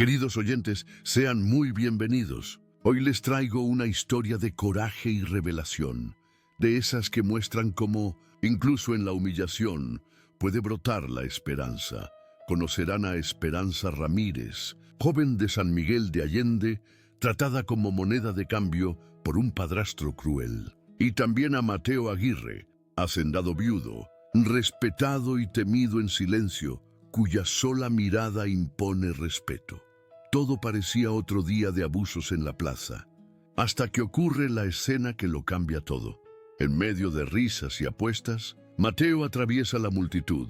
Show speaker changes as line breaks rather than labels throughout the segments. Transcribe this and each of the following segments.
Queridos oyentes, sean muy bienvenidos. Hoy les traigo una historia de coraje y revelación, de esas que muestran cómo, incluso en la humillación, puede brotar la esperanza. Conocerán a Esperanza Ramírez, joven de San Miguel de Allende, tratada como moneda de cambio por un padrastro cruel. Y también a Mateo Aguirre, hacendado viudo, respetado y temido en silencio, cuya sola mirada impone respeto. Todo parecía otro día de abusos en la plaza, hasta que ocurre la escena que lo cambia todo. En medio de risas y apuestas, Mateo atraviesa la multitud,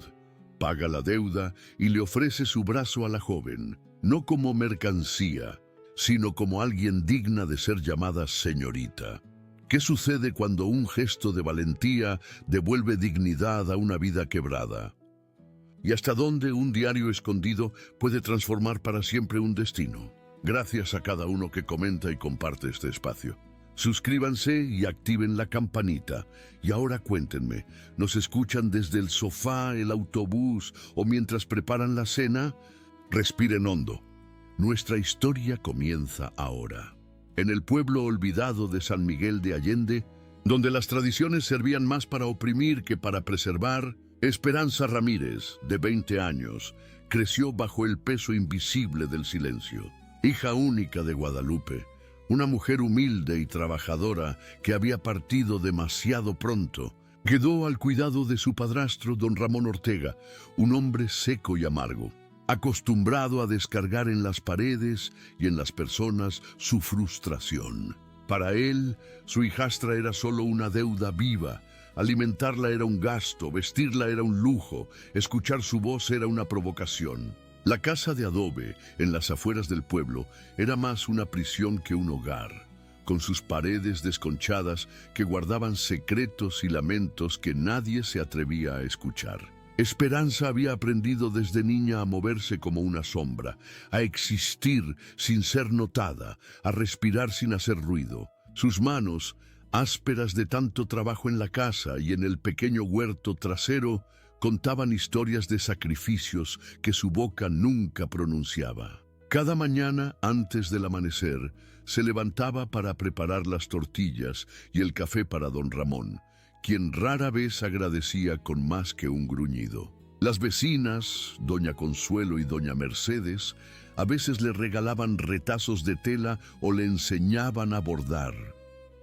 paga la deuda y le ofrece su brazo a la joven, no como mercancía, sino como alguien digna de ser llamada señorita. ¿Qué sucede cuando un gesto de valentía devuelve dignidad a una vida quebrada? ¿Y hasta dónde un diario escondido puede transformar para siempre un destino? Gracias a cada uno que comenta y comparte este espacio. Suscríbanse y activen la campanita. Y ahora cuéntenme, ¿nos escuchan desde el sofá, el autobús o mientras preparan la cena? Respiren hondo. Nuestra historia comienza ahora. En el pueblo olvidado de San Miguel de Allende, donde las tradiciones servían más para oprimir que para preservar, Esperanza Ramírez, de 20 años, creció bajo el peso invisible del silencio. Hija única de Guadalupe, una mujer humilde y trabajadora que había partido demasiado pronto, quedó al cuidado de su padrastro, don Ramón Ortega, un hombre seco y amargo, acostumbrado a descargar en las paredes y en las personas su frustración. Para él, su hijastra era solo una deuda viva. Alimentarla era un gasto, vestirla era un lujo, escuchar su voz era una provocación. La casa de adobe, en las afueras del pueblo, era más una prisión que un hogar, con sus paredes desconchadas que guardaban secretos y lamentos que nadie se atrevía a escuchar. Esperanza había aprendido desde niña a moverse como una sombra, a existir sin ser notada, a respirar sin hacer ruido. Sus manos, ásperas de tanto trabajo en la casa y en el pequeño huerto trasero, contaban historias de sacrificios que su boca nunca pronunciaba. Cada mañana, antes del amanecer, se levantaba para preparar las tortillas y el café para don Ramón, quien rara vez agradecía con más que un gruñido. Las vecinas, doña Consuelo y doña Mercedes, a veces le regalaban retazos de tela o le enseñaban a bordar.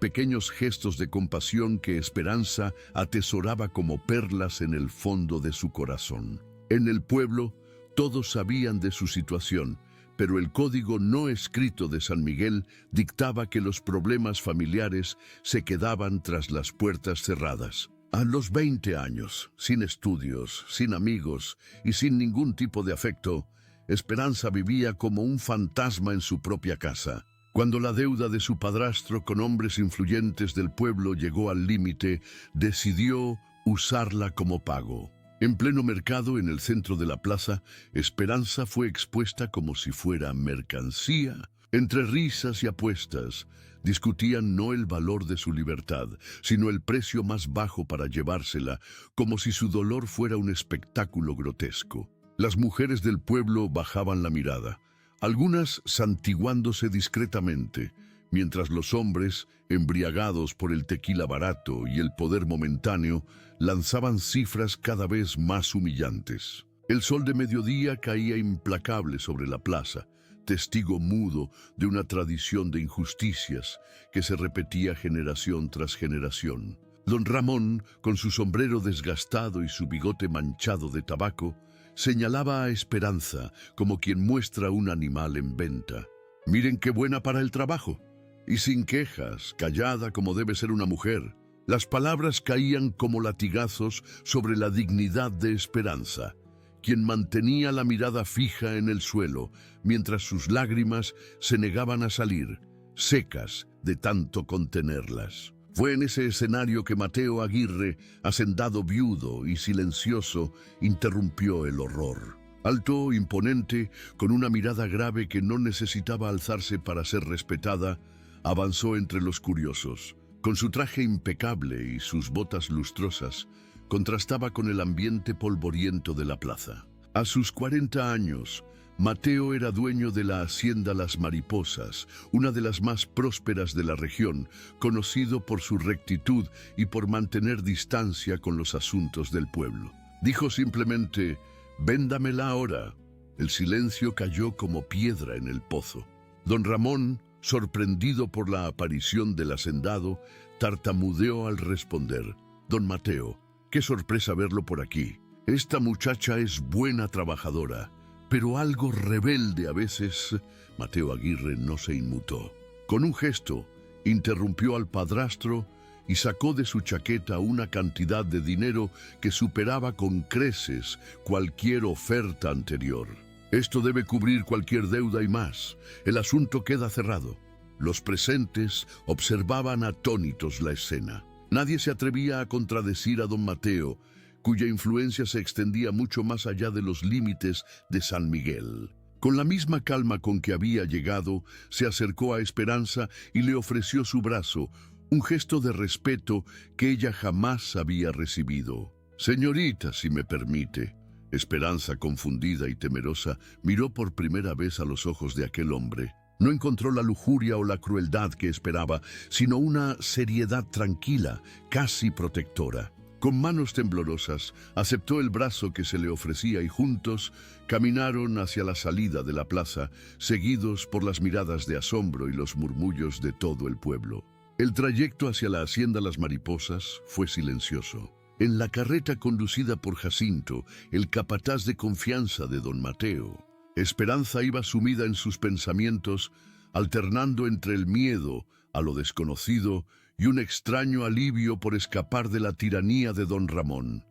Pequeños gestos de compasión que Esperanza atesoraba como perlas en el fondo de su corazón. En el pueblo, todos sabían de su situación, pero el código no escrito de San Miguel dictaba que los problemas familiares se quedaban tras las puertas cerradas. A los 20 años, sin estudios, sin amigos y sin ningún tipo de afecto, Esperanza vivía como un fantasma en su propia casa. Cuando la deuda de su padrastro con hombres influyentes del pueblo llegó al límite, decidió usarla como pago. En pleno mercado, en el centro de la plaza, Esperanza fue expuesta como si fuera mercancía. Entre risas y apuestas, discutían no el valor de su libertad, sino el precio más bajo para llevársela, como si su dolor fuera un espectáculo grotesco. Las mujeres del pueblo bajaban la mirada, algunas santiguándose discretamente, mientras los hombres, embriagados por el tequila barato y el poder momentáneo, lanzaban cifras cada vez más humillantes. El sol de mediodía caía implacable sobre la plaza, testigo mudo de una tradición de injusticias que se repetía generación tras generación. Don Ramón, con su sombrero desgastado y su bigote manchado de tabaco, señalaba a Esperanza como quien muestra un animal en venta. «Miren qué buena para el trabajo». Y sin quejas, callada como debe ser una mujer, las palabras caían como latigazos sobre la dignidad de Esperanza, quien mantenía la mirada fija en el suelo, mientras sus lágrimas se negaban a salir, secas de tanto contenerlas. Fue en ese escenario que Mateo Aguirre, hacendado viudo y silencioso, interrumpió el horror. Alto, imponente, con una mirada grave que no necesitaba alzarse para ser respetada, avanzó entre los curiosos. Con su traje impecable y sus botas lustrosas, contrastaba con el ambiente polvoriento de la plaza. A sus 40 años, Mateo era dueño de la hacienda Las Mariposas, una de las más prósperas de la región, conocido por su rectitud y por mantener distancia con los asuntos del pueblo. Dijo simplemente: «Véndamela ahora». El silencio cayó como piedra en el pozo. Don Ramón, sorprendido por la aparición del hacendado, tartamudeó al responder: «Don Mateo, qué sorpresa verlo por aquí. Esta muchacha es buena trabajadora, pero algo rebelde a veces». Mateo Aguirre no se inmutó. Con un gesto, interrumpió al padrastro y sacó de su chaqueta una cantidad de dinero que superaba con creces cualquier oferta anterior. «Esto debe cubrir cualquier deuda y más. El asunto queda cerrado». Los presentes observaban atónitos la escena. Nadie se atrevía a contradecir a don Mateo, cuya influencia se extendía mucho más allá de los límites de San Miguel. Con la misma calma con que había llegado, se acercó a Esperanza y le ofreció su brazo, un gesto de respeto que ella jamás había recibido. «Señorita, si me permite». Esperanza, confundida y temerosa, miró por primera vez a los ojos de aquel hombre. No encontró la lujuria o la crueldad que esperaba, sino una seriedad tranquila, casi protectora. Con manos temblorosas, aceptó el brazo que se le ofrecía y juntos caminaron hacia la salida de la plaza, seguidos por las miradas de asombro y los murmullos de todo el pueblo. El trayecto hacia la hacienda Las Mariposas fue silencioso. En la carreta conducida por Jacinto, el capataz de confianza de don Mateo, Esperanza iba sumida en sus pensamientos, alternando entre el miedo a lo desconocido y un extraño alivio por escapar de la tiranía de don Ramón.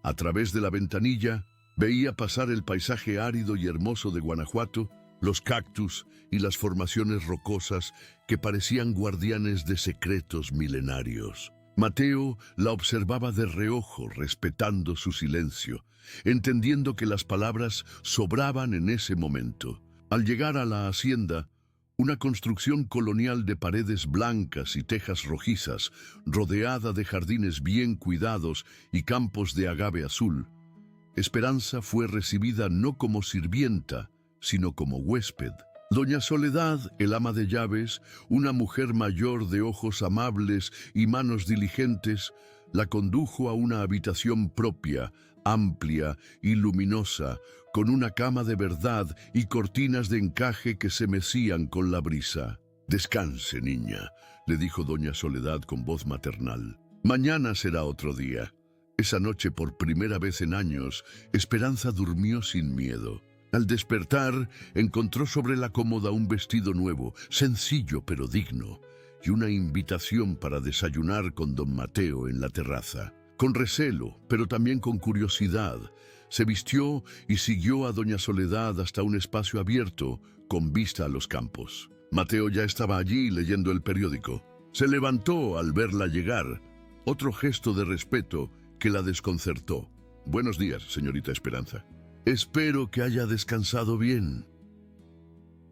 A través de la ventanilla veía pasar el paisaje árido y hermoso de Guanajuato, los cactus y las formaciones rocosas que parecían guardianes de secretos milenarios. Mateo la observaba de reojo, respetando su silencio, entendiendo que las palabras sobraban en ese momento. Al llegar a la hacienda, una construcción colonial de paredes blancas y tejas rojizas, rodeada de jardines bien cuidados y campos de agave azul, Esperanza fue recibida no como sirvienta, sino como huésped. Doña Soledad, el ama de llaves, una mujer mayor de ojos amables y manos diligentes, la condujo a una habitación propia, amplia y luminosa, con una cama de verdad y cortinas de encaje que se mecían con la brisa. «Descanse, niña», le dijo doña Soledad con voz maternal. «Mañana será otro día». Esa noche, por primera vez en años, Esperanza durmió sin miedo. Al despertar, encontró sobre la cómoda un vestido nuevo, sencillo pero digno, y una invitación para desayunar con don Mateo en la terraza. Con recelo, pero también con curiosidad, se vistió y siguió a doña Soledad hasta un espacio abierto, con vista a los campos. Mateo ya estaba allí leyendo el periódico. Se levantó al verla llegar, otro gesto de respeto que la desconcertó. «Buenos días, señorita Esperanza». «Espero que haya descansado bien».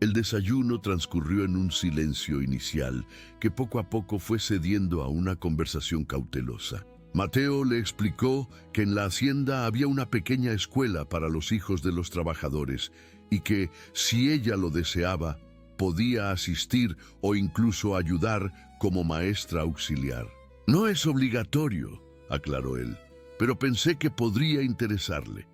El desayuno transcurrió en un silencio inicial que poco a poco fue cediendo a una conversación cautelosa. Mateo le explicó que en la hacienda había una pequeña escuela para los hijos de los trabajadores y que, si ella lo deseaba, podía asistir o incluso ayudar como maestra auxiliar. «No es obligatorio», aclaró él, «pero pensé que podría interesarle».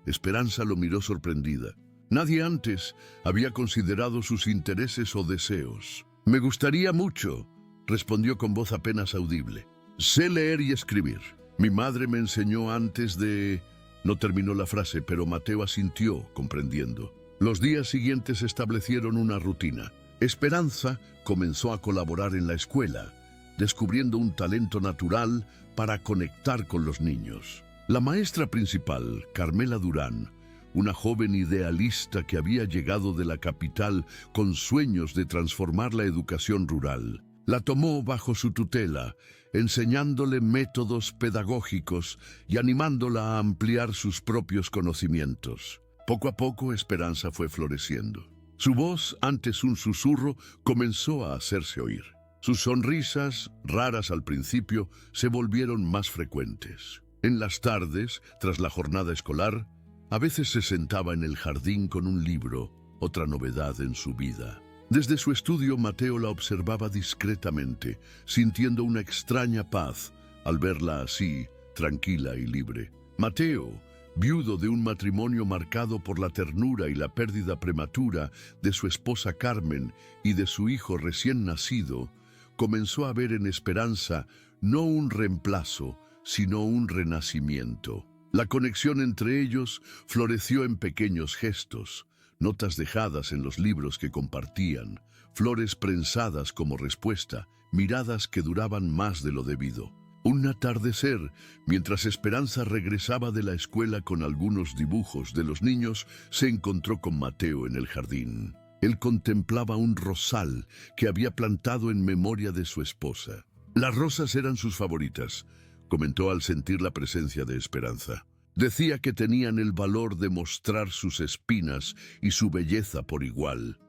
Esperanza lo miró sorprendida. Nadie antes había considerado sus intereses o deseos. «Me gustaría mucho», respondió con voz apenas audible. «Sé leer y escribir. Mi madre me enseñó antes de...». No terminó la frase, pero Mateo asintió, comprendiendo. Los días siguientes establecieron una rutina. Esperanza comenzó a colaborar en la escuela, descubriendo un talento natural para conectar con los niños. La maestra principal, Carmela Durán, una joven idealista que había llegado de la capital con sueños de transformar la educación rural, la tomó bajo su tutela, enseñándole métodos pedagógicos y animándola a ampliar sus propios conocimientos. Poco a poco, Esperanza fue floreciendo. Su voz, antes un susurro, comenzó a hacerse oír. Sus sonrisas, raras al principio, se volvieron más frecuentes. En las tardes, tras la jornada escolar, A veces se sentaba en el jardín con un libro, otra novedad en su vida. Desde su estudio, Mateo la observaba discretamente, sintiendo una extraña paz al verla así, tranquila y libre. Mateo, viudo de un matrimonio marcado por la ternura y la pérdida prematura de su esposa Carmen y de su hijo recién nacido, comenzó a ver en Esperanza no un reemplazo, sino un renacimiento. La conexión entre ellos floreció en pequeños gestos, notas dejadas en los libros que compartían, flores prensadas como respuesta, miradas que duraban más de lo debido. Un atardecer, mientras Esperanza regresaba de la escuela con algunos dibujos de los niños, se encontró con Mateo en el jardín. Él contemplaba un rosal que había plantado en memoria de su esposa. Las rosas eran sus favoritas, comentó al sentir la presencia de Esperanza. Decía que tenían el valor de mostrar sus espinas y su belleza por igual.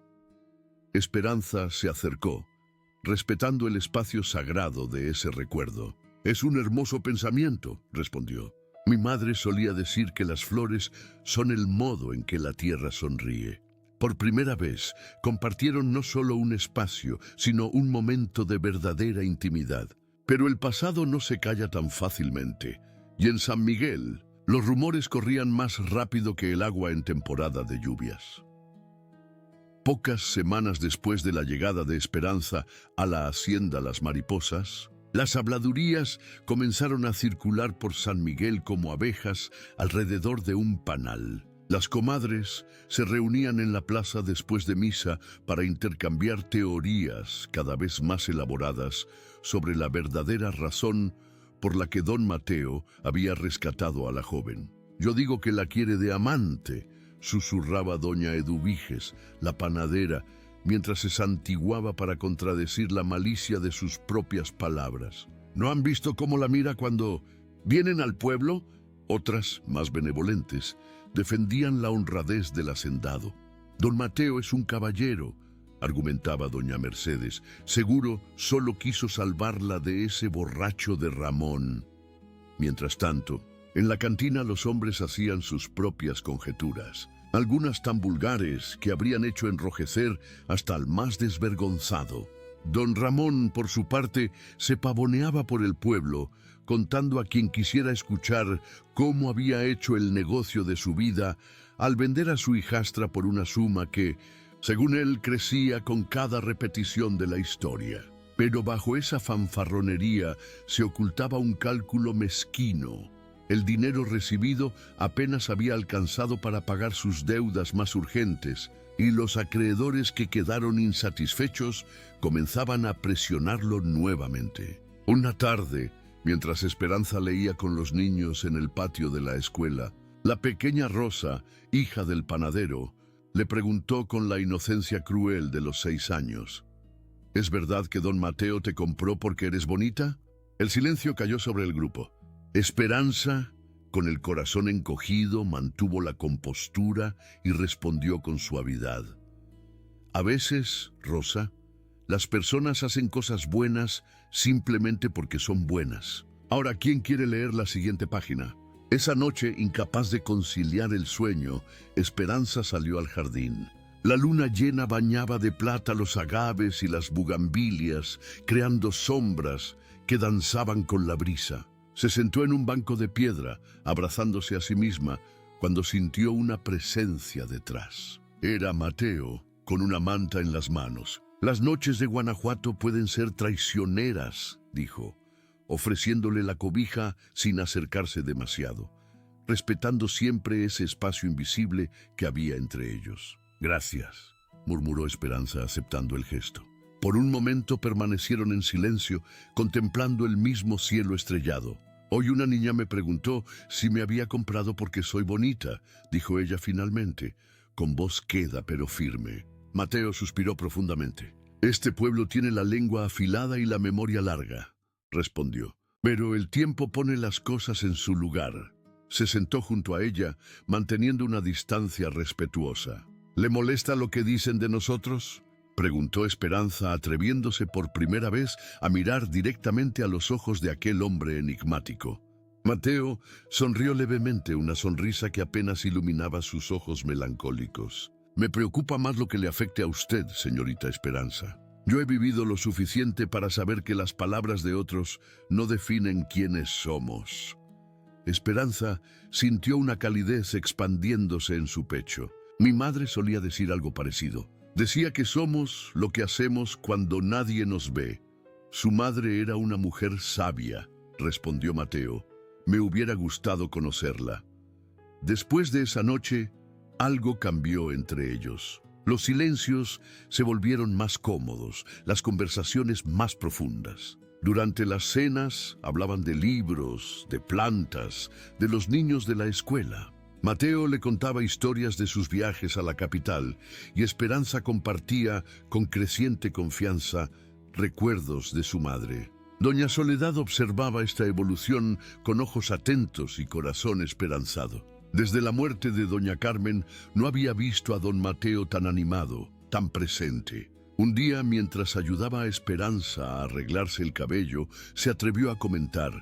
Esperanza se acercó, respetando el espacio sagrado de ese recuerdo. «Es un hermoso pensamiento», respondió. «Mi madre solía decir que las flores son el modo en que la tierra sonríe». Por primera vez, compartieron no solo un espacio, sino un momento de verdadera intimidad. Pero el pasado no se calla tan fácilmente, y en San Miguel, los rumores corrían más rápido que el agua en temporada de lluvias. Pocas semanas después de la llegada de Esperanza a la hacienda Las Mariposas, las habladurías comenzaron a circular por San Miguel como abejas alrededor de un panal. Las comadres se reunían en la plaza después de misa para intercambiar teorías cada vez más elaboradas sobre la verdadera razón por la que don Mateo había rescatado a la joven. «Yo digo que la quiere de amante», susurraba doña Eduviges, la panadera, mientras se santiguaba para contradecir la malicia de sus propias palabras. «¿No han visto cómo la mira cuando vienen al pueblo?» Otras, más benevolentes, defendían la honradez del hacendado. «Don Mateo es un caballero», argumentaba doña Mercedes. «Seguro solo quiso salvarla de ese borracho de Ramón». Mientras tanto, en la cantina los hombres hacían sus propias conjeturas, algunas tan vulgares que habrían hecho enrojecer hasta al más desvergonzado. Don Ramón, por su parte, se pavoneaba por el pueblo, contando a quien quisiera escuchar cómo había hecho el negocio de su vida al vender a su hijastra por una suma que, según él, crecía con cada repetición de la historia. Pero bajo esa fanfarronería se ocultaba un cálculo mezquino. El dinero recibido apenas había alcanzado para pagar sus deudas más urgentes, y los acreedores que quedaron insatisfechos comenzaban a presionarlo nuevamente. Una tarde, mientras Esperanza leía con los niños en el patio de la escuela, la pequeña Rosa, hija del panadero, le preguntó con la inocencia cruel de los 6 años: «¿Es verdad que don Mateo te compró porque eres bonita?». El silencio cayó sobre el grupo. Esperanza, con el corazón encogido, mantuvo la compostura y respondió con suavidad: «A veces, Rosa, las personas hacen cosas buenas simplemente porque son buenas». Ahora, ¿quién quiere leer la siguiente página? Esa noche, incapaz de conciliar el sueño, Esperanza salió al jardín. La luna llena bañaba de plata los agaves y las bugambilias, creando sombras que danzaban con la brisa. Se sentó en un banco de piedra, abrazándose a sí misma, cuando sintió una presencia detrás. Era Mateo, con una manta en las manos. «Las noches de Guanajuato pueden ser traicioneras», dijo, ofreciéndole la cobija sin acercarse demasiado, respetando siempre ese espacio invisible que había entre ellos. «Gracias», murmuró Esperanza, aceptando el gesto. Por un momento permanecieron en silencio, contemplando el mismo cielo estrellado. «Hoy una niña me preguntó si me había comprado porque soy bonita», dijo ella finalmente, con voz queda pero firme. Mateo suspiró profundamente. «Este pueblo tiene la lengua afilada y la memoria larga», respondió. «Pero el tiempo pone las cosas en su lugar». Se sentó junto a ella, manteniendo una distancia respetuosa. «¿Le molesta lo que dicen de nosotros?», preguntó Esperanza, atreviéndose por primera vez a mirar directamente a los ojos de aquel hombre enigmático. Mateo sonrió levemente, una sonrisa que apenas iluminaba sus ojos melancólicos. Me preocupa más lo que le afecte a usted, señorita Esperanza. Yo he vivido lo suficiente para saber que las palabras de otros no definen quiénes somos. Esperanza sintió una calidez expandiéndose en su pecho. Mi madre solía decir algo parecido. Decía que somos lo que hacemos cuando nadie nos ve. Su madre era una mujer sabia, respondió Mateo. Me hubiera gustado conocerla. Después de esa noche, algo cambió entre ellos. Los silencios se volvieron más cómodos, las conversaciones más profundas. Durante las cenas hablaban de libros, de plantas, de los niños de la escuela. Mateo le contaba historias de sus viajes a la capital y Esperanza compartía con creciente confianza recuerdos de su madre. Doña Soledad observaba esta evolución con ojos atentos y corazón esperanzado. Desde la muerte de doña Carmen no había visto a don Mateo tan animado, tan presente. Un día, mientras ayudaba a Esperanza a arreglarse el cabello, se atrevió a comentar: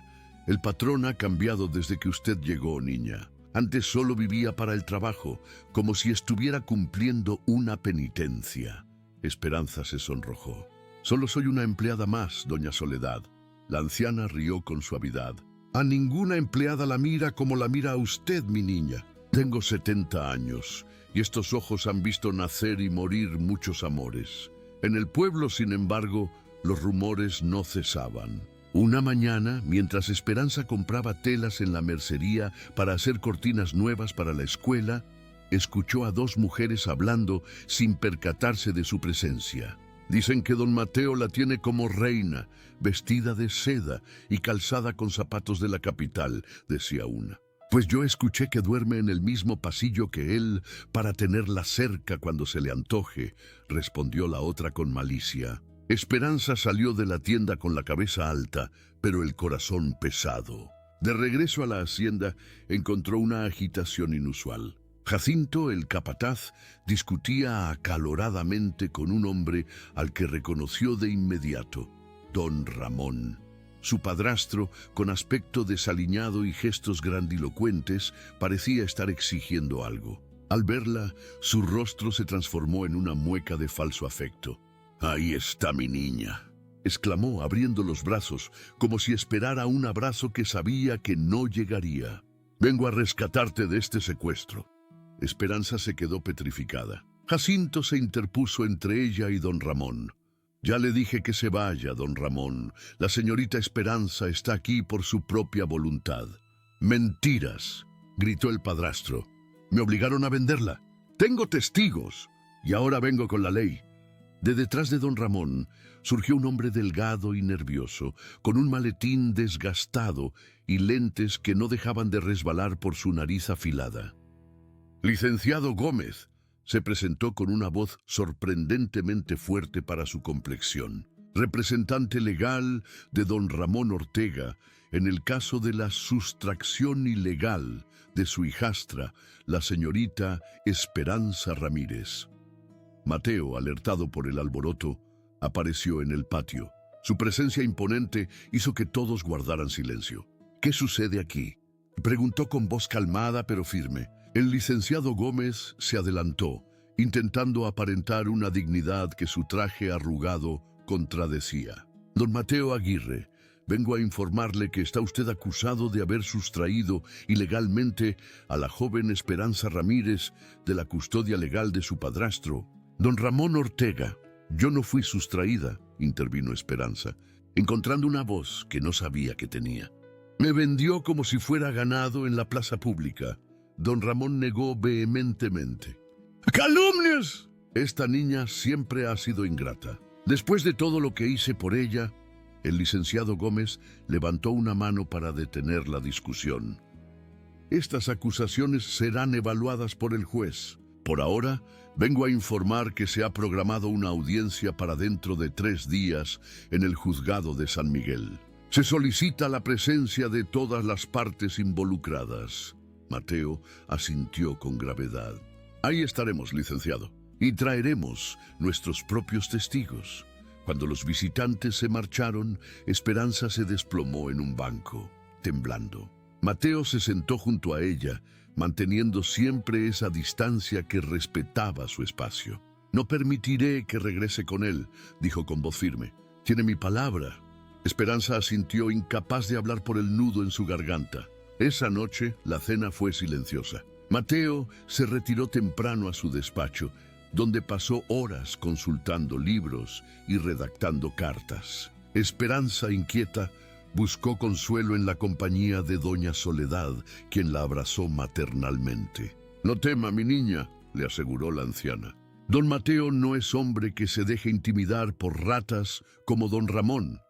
«El patrón ha cambiado desde que usted llegó, niña. Antes solo vivía para el trabajo, como si estuviera cumpliendo una penitencia». Esperanza se sonrojó. «Solo soy una empleada más, doña Soledad». La anciana rió con suavidad. «A ninguna empleada la mira como la mira a usted, mi niña. Tengo 70 años y estos ojos han visto nacer y morir muchos amores. En el pueblo, sin embargo, los rumores no cesaban». Una mañana, mientras Esperanza compraba telas en la mercería para hacer cortinas nuevas para la escuela, escuchó a dos mujeres hablando sin percatarse de su presencia. «Dicen que don Mateo la tiene como reina, vestida de seda y calzada con zapatos de la capital», decía una. «Pues yo escuché que duerme en el mismo pasillo que él para tenerla cerca cuando se le antoje», respondió la otra con malicia. Esperanza salió de la tienda con la cabeza alta, pero el corazón pesado. De regreso a la hacienda, encontró una agitación inusual. Jacinto, el capataz, discutía acaloradamente con un hombre al que reconoció de inmediato: don Ramón. Su padrastro, con aspecto desaliñado y gestos grandilocuentes, parecía estar exigiendo algo. Al verla, su rostro se transformó en una mueca de falso afecto. «Ahí está mi niña», exclamó abriendo los brazos, como si esperara un abrazo que sabía que no llegaría. «Vengo a rescatarte de este secuestro». Esperanza se quedó petrificada. Jacinto se interpuso entre ella y don Ramón. «Ya le dije que se vaya, don Ramón. La señorita Esperanza está aquí por su propia voluntad». «Mentiras», gritó el padrastro. «Me obligaron a venderla. Tengo testigos. Y ahora vengo con la ley». De detrás de don Ramón surgió un hombre delgado y nervioso, con un maletín desgastado y lentes que no dejaban de resbalar por su nariz afilada. «Licenciado Gómez», se presentó con una voz sorprendentemente fuerte para su complexión. «Representante legal de don Ramón Ortega en el caso de la sustracción ilegal de su hijastra, la señorita Esperanza Ramírez». Mateo, alertado por el alboroto, apareció en el patio. Su presencia imponente hizo que todos guardaran silencio. «¿Qué sucede aquí?», preguntó con voz calmada pero firme. El licenciado Gómez se adelantó, intentando aparentar una dignidad que su traje arrugado contradecía. «Don Mateo Aguirre, vengo a informarle que está usted acusado de haber sustraído ilegalmente a la joven Esperanza Ramírez de la custodia legal de su padrastro, don Ramón Ortega». «Yo no fui sustraída», intervino Esperanza, encontrando una voz que no sabía que tenía. «Me vendió como si fuera ganado en la plaza pública». Don Ramón negó vehementemente. «¡Calumnias!». «Esta niña siempre ha sido ingrata. Después de todo lo que hice por ella». El licenciado Gómez levantó una mano para detener la discusión. «Estas acusaciones serán evaluadas por el juez. Por ahora, vengo a informar que se ha programado una audiencia para dentro de 3 días en el juzgado de San Miguel. Se solicita la presencia de todas las partes involucradas». Mateo asintió con gravedad. «Ahí estaremos, licenciado, y traeremos nuestros propios testigos». Cuando los visitantes se marcharon, Esperanza se desplomó en un banco, temblando. Mateo se sentó junto a ella, manteniendo siempre esa distancia que respetaba su espacio. «No permitiré que regrese con él», dijo con voz firme. «Tiene mi palabra». Esperanza asintió, incapaz de hablar por el nudo en su garganta. Esa noche la cena fue silenciosa. Mateo se retiró temprano a su despacho, donde pasó horas consultando libros y redactando cartas. Esperanza, inquieta, buscó consuelo en la compañía de doña Soledad, quien la abrazó maternalmente. «No tema, mi niña», le aseguró la anciana. «Don Mateo no es hombre que se deje intimidar por ratas como don Ramón».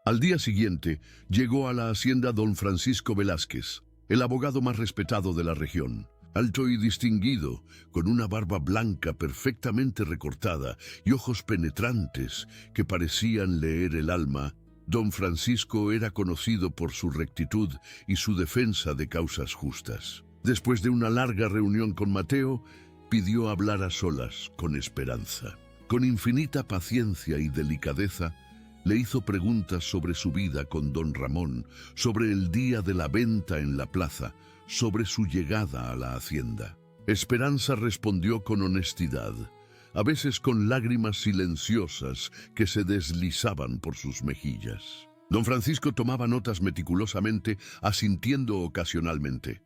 Al día siguiente llegó a la hacienda don Francisco Velázquez, el abogado más respetado de la región. Alto y distinguido, con una barba blanca perfectamente recortada y ojos penetrantes que parecían leer el alma, don Francisco era conocido por su rectitud y su defensa de causas justas. Después de una larga reunión con Mateo, pidió hablar a solas con Esperanza. Con infinita paciencia y delicadeza, le hizo preguntas sobre su vida con don Ramón, sobre el día de la venta en la plaza, sobre su llegada a la hacienda. Esperanza respondió con honestidad, a veces con lágrimas silenciosas que se deslizaban por sus mejillas. Don Francisco tomaba notas meticulosamente, asintiendo ocasionalmente.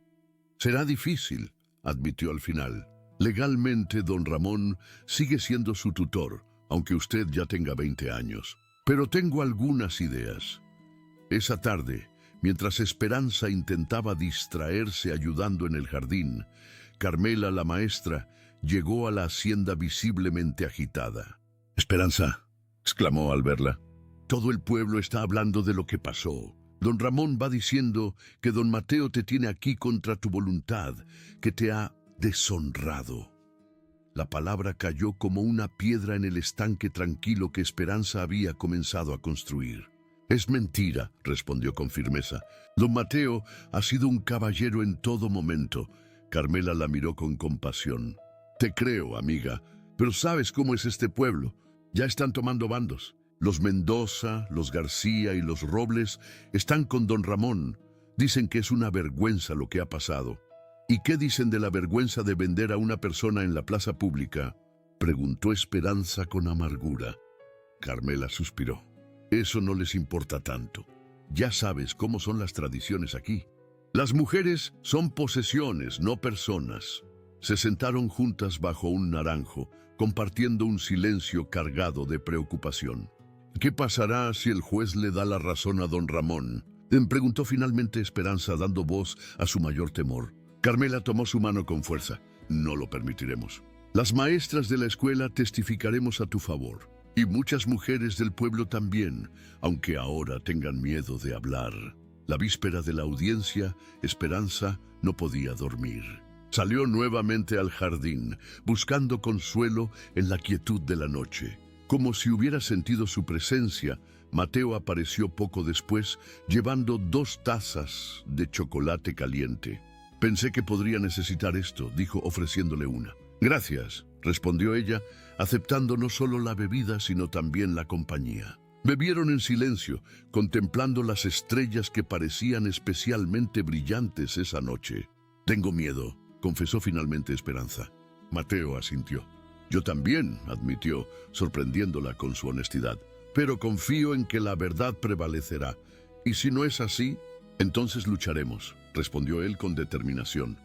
«Será difícil», admitió al final. «Legalmente, don Ramón sigue siendo su tutor, aunque usted ya tenga 20 años. Pero tengo algunas ideas». Esa tarde, mientras Esperanza intentaba distraerse ayudando en el jardín, Carmela, la maestra, llegó a la hacienda visiblemente agitada. «Esperanza», exclamó al verla, «todo el pueblo está hablando de lo que pasó. Don Ramón va diciendo que don Mateo te tiene aquí contra tu voluntad, que te ha deshonrado». La palabra cayó como una piedra en el estanque tranquilo que Esperanza había comenzado a construir. «Es mentira», respondió con firmeza. «Don Mateo ha sido un caballero en todo momento». Carmela la miró con compasión. «Te creo, amiga, pero ¿sabes cómo es este pueblo? Ya están tomando bandos. Los Mendoza, los García y los Robles están con don Ramón. Dicen que es una vergüenza lo que ha pasado». «¿Y qué dicen de la vergüenza de vender a una persona en la plaza pública?», preguntó Esperanza con amargura. Carmela suspiró. «Eso no les importa tanto. Ya sabes cómo son las tradiciones aquí. Las mujeres son posesiones, no personas». Se sentaron juntas bajo un naranjo, compartiendo un silencio cargado de preocupación. «¿Qué pasará si el juez le da la razón a don Ramón?», preguntó finalmente Esperanza, dando voz a su mayor temor. Carmela tomó su mano con fuerza. «No lo permitiremos. Las maestras de la escuela testificaremos a tu favor. Y muchas mujeres del pueblo también, aunque ahora tengan miedo de hablar». La víspera de la audiencia, Esperanza no podía dormir. Salió nuevamente al jardín, buscando consuelo en la quietud de la noche. Como si hubiera sentido su presencia, Mateo apareció poco después, llevando 2 tazas de chocolate caliente. «Pensé que podría necesitar esto», dijo ofreciéndole una. «Gracias», respondió ella, aceptando no solo la bebida, sino también la compañía. Bebieron en silencio, contemplando las estrellas que parecían especialmente brillantes esa noche. «Tengo miedo», confesó finalmente Esperanza. Mateo asintió. «Yo también», admitió, sorprendiéndola con su honestidad. «Pero confío en que la verdad prevalecerá. Y si no es así, entonces lucharemos», respondió él con determinación.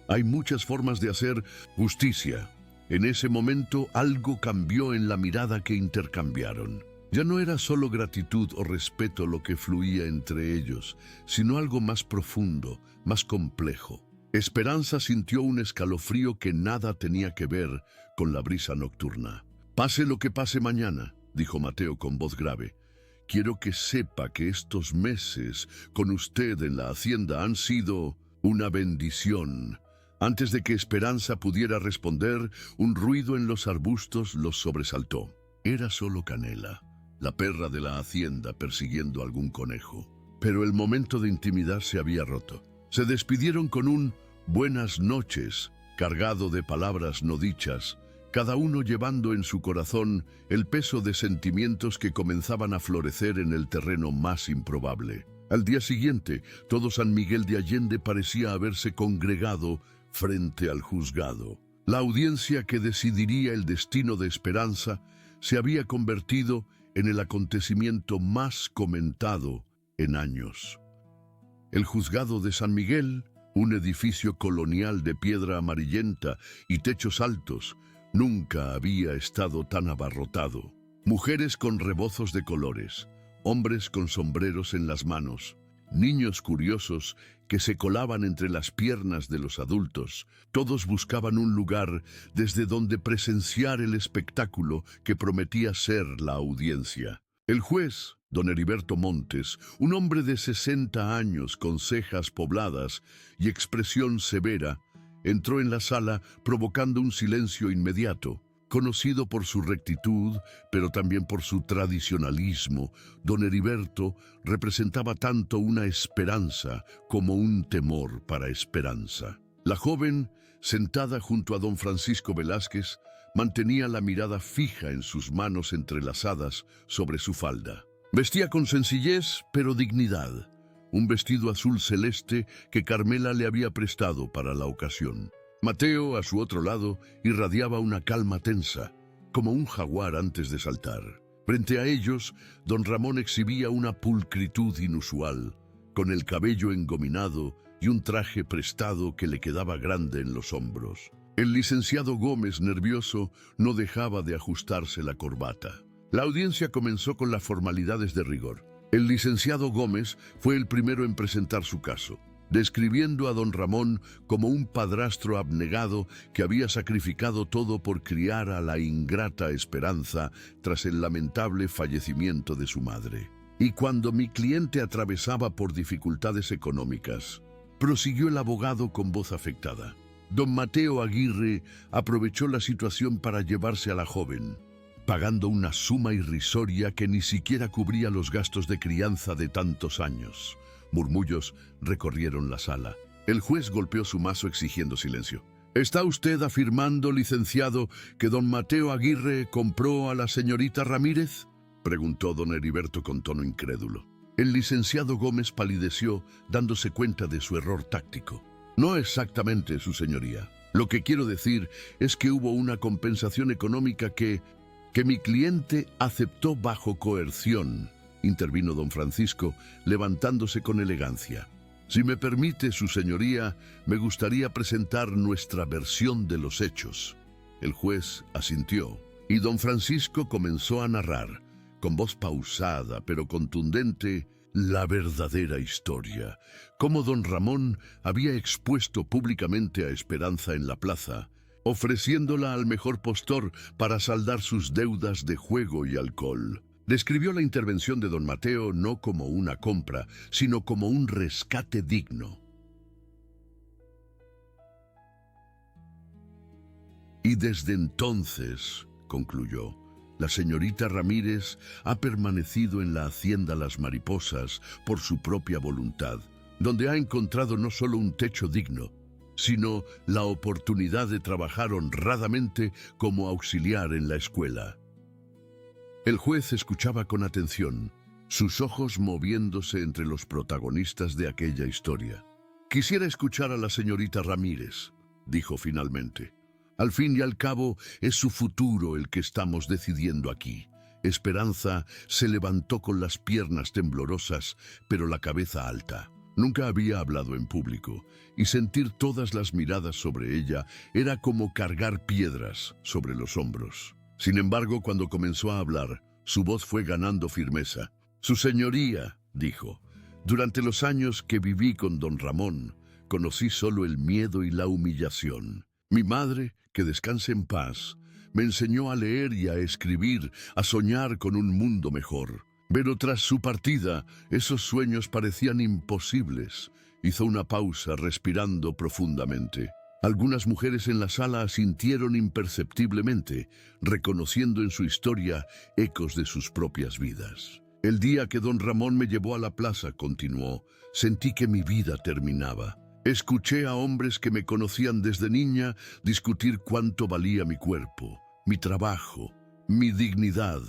«Hay muchas formas de hacer justicia». En ese momento algo cambió en la mirada que intercambiaron. Ya no era solo gratitud o respeto lo que fluía entre ellos, sino algo más profundo, más complejo. Esperanza sintió un escalofrío que nada tenía que ver con la brisa nocturna. «Pase lo que pase mañana», dijo Mateo con voz grave, «quiero que sepa que estos meses con usted en la hacienda han sido una bendición». Antes de que Esperanza pudiera responder, un ruido en los arbustos los sobresaltó. Era solo Canela, la perra de la hacienda, persiguiendo algún conejo. Pero el momento de intimidad se había roto. Se despidieron con un «buenas noches», cargado de palabras no dichas, cada uno llevando en su corazón el peso de sentimientos que comenzaban a florecer en el terreno más improbable. Al día siguiente, todo San Miguel de Allende parecía haberse congregado frente al juzgado. La audiencia que decidiría el destino de Esperanza se había convertido en el acontecimiento más comentado en años. El juzgado de San Miguel, un edificio colonial de piedra amarillenta y techos altos, nunca había estado tan abarrotado. Mujeres con rebozos de colores, hombres con sombreros en las manos, niños curiosos que se colaban entre las piernas de los adultos, todos buscaban un lugar desde donde presenciar el espectáculo que prometía ser la audiencia. El juez, don Heriberto Montes, un hombre de 60 años con cejas pobladas y expresión severa, entró en la sala provocando un silencio inmediato. Conocido por su rectitud, pero también por su tradicionalismo, don Heriberto representaba tanto una esperanza como un temor para Esperanza. La joven, sentada junto a don Francisco Velázquez, mantenía la mirada fija en sus manos entrelazadas sobre su falda. Vestía con sencillez, pero dignidad, un vestido azul celeste que Carmela le había prestado para la ocasión. Mateo, a su otro lado, irradiaba una calma tensa, como un jaguar antes de saltar. Frente a ellos, don Ramón exhibía una pulcritud inusual, con el cabello engominado y un traje prestado que le quedaba grande en los hombros. El licenciado Gómez, nervioso, no dejaba de ajustarse la corbata. La audiencia comenzó con las formalidades de rigor. El licenciado Gómez fue el primero en presentar su caso, describiendo a don Ramón como un padrastro abnegado que había sacrificado todo por criar a la ingrata Esperanza tras el lamentable fallecimiento de su madre. Y cuando mi cliente atravesaba por dificultades económicas, prosiguió el abogado con voz afectada, don Mateo Aguirre aprovechó la situación para llevarse a la joven, pagando una suma irrisoria que ni siquiera cubría los gastos de crianza de tantos años. Murmullos recorrieron la sala. El juez golpeó su mazo exigiendo silencio. ¿Está usted afirmando, licenciado, que don Mateo Aguirre compró a la señorita Ramírez?, preguntó don Heriberto con tono incrédulo. El licenciado Gómez palideció, dándose cuenta de su error táctico. No exactamente, su señoría. Lo que quiero decir es que hubo una compensación económica que mi cliente aceptó bajo coerción, intervino don Francisco, levantándose con elegancia. Si me permite, su señoría, me gustaría presentar nuestra versión de los hechos. El juez asintió, y don Francisco comenzó a narrar, con voz pausada pero contundente, la verdadera historia, cómo don Ramón había expuesto públicamente a Esperanza en la plaza, ofreciéndola al mejor postor para saldar sus deudas de juego y alcohol. Describió la intervención de don Mateo no como una compra, sino como un rescate digno. Y desde entonces, concluyó, la señorita Ramírez ha permanecido en la hacienda Las Mariposas por su propia voluntad, donde ha encontrado no solo un techo digno, sino la oportunidad de trabajar honradamente como auxiliar en la escuela. El juez escuchaba con atención, sus ojos moviéndose entre los protagonistas de aquella historia. Quisiera escuchar a la señorita Ramírez, dijo finalmente. Al fin y al cabo, es su futuro el que estamos decidiendo aquí. Esperanza se levantó con las piernas temblorosas, pero la cabeza alta. Nunca había hablado en público, y sentir todas las miradas sobre ella era como cargar piedras sobre los hombros. Sin embargo, cuando comenzó a hablar, su voz fue ganando firmeza. Su señoría, dijo, durante los años que viví con don Ramón, conocí solo el miedo y la humillación. Mi madre, que descanse en paz, me enseñó a leer y a escribir, a soñar con un mundo mejor. Pero tras su partida, esos sueños parecían imposibles. Hizo una pausa, respirando profundamente. Algunas mujeres en la sala asintieron imperceptiblemente, reconociendo en su historia ecos de sus propias vidas. El día que don Ramón me llevó a la plaza, continuó, sentí que mi vida terminaba. Escuché a hombres que me conocían desde niña discutir cuánto valía mi cuerpo, mi trabajo, mi dignidad.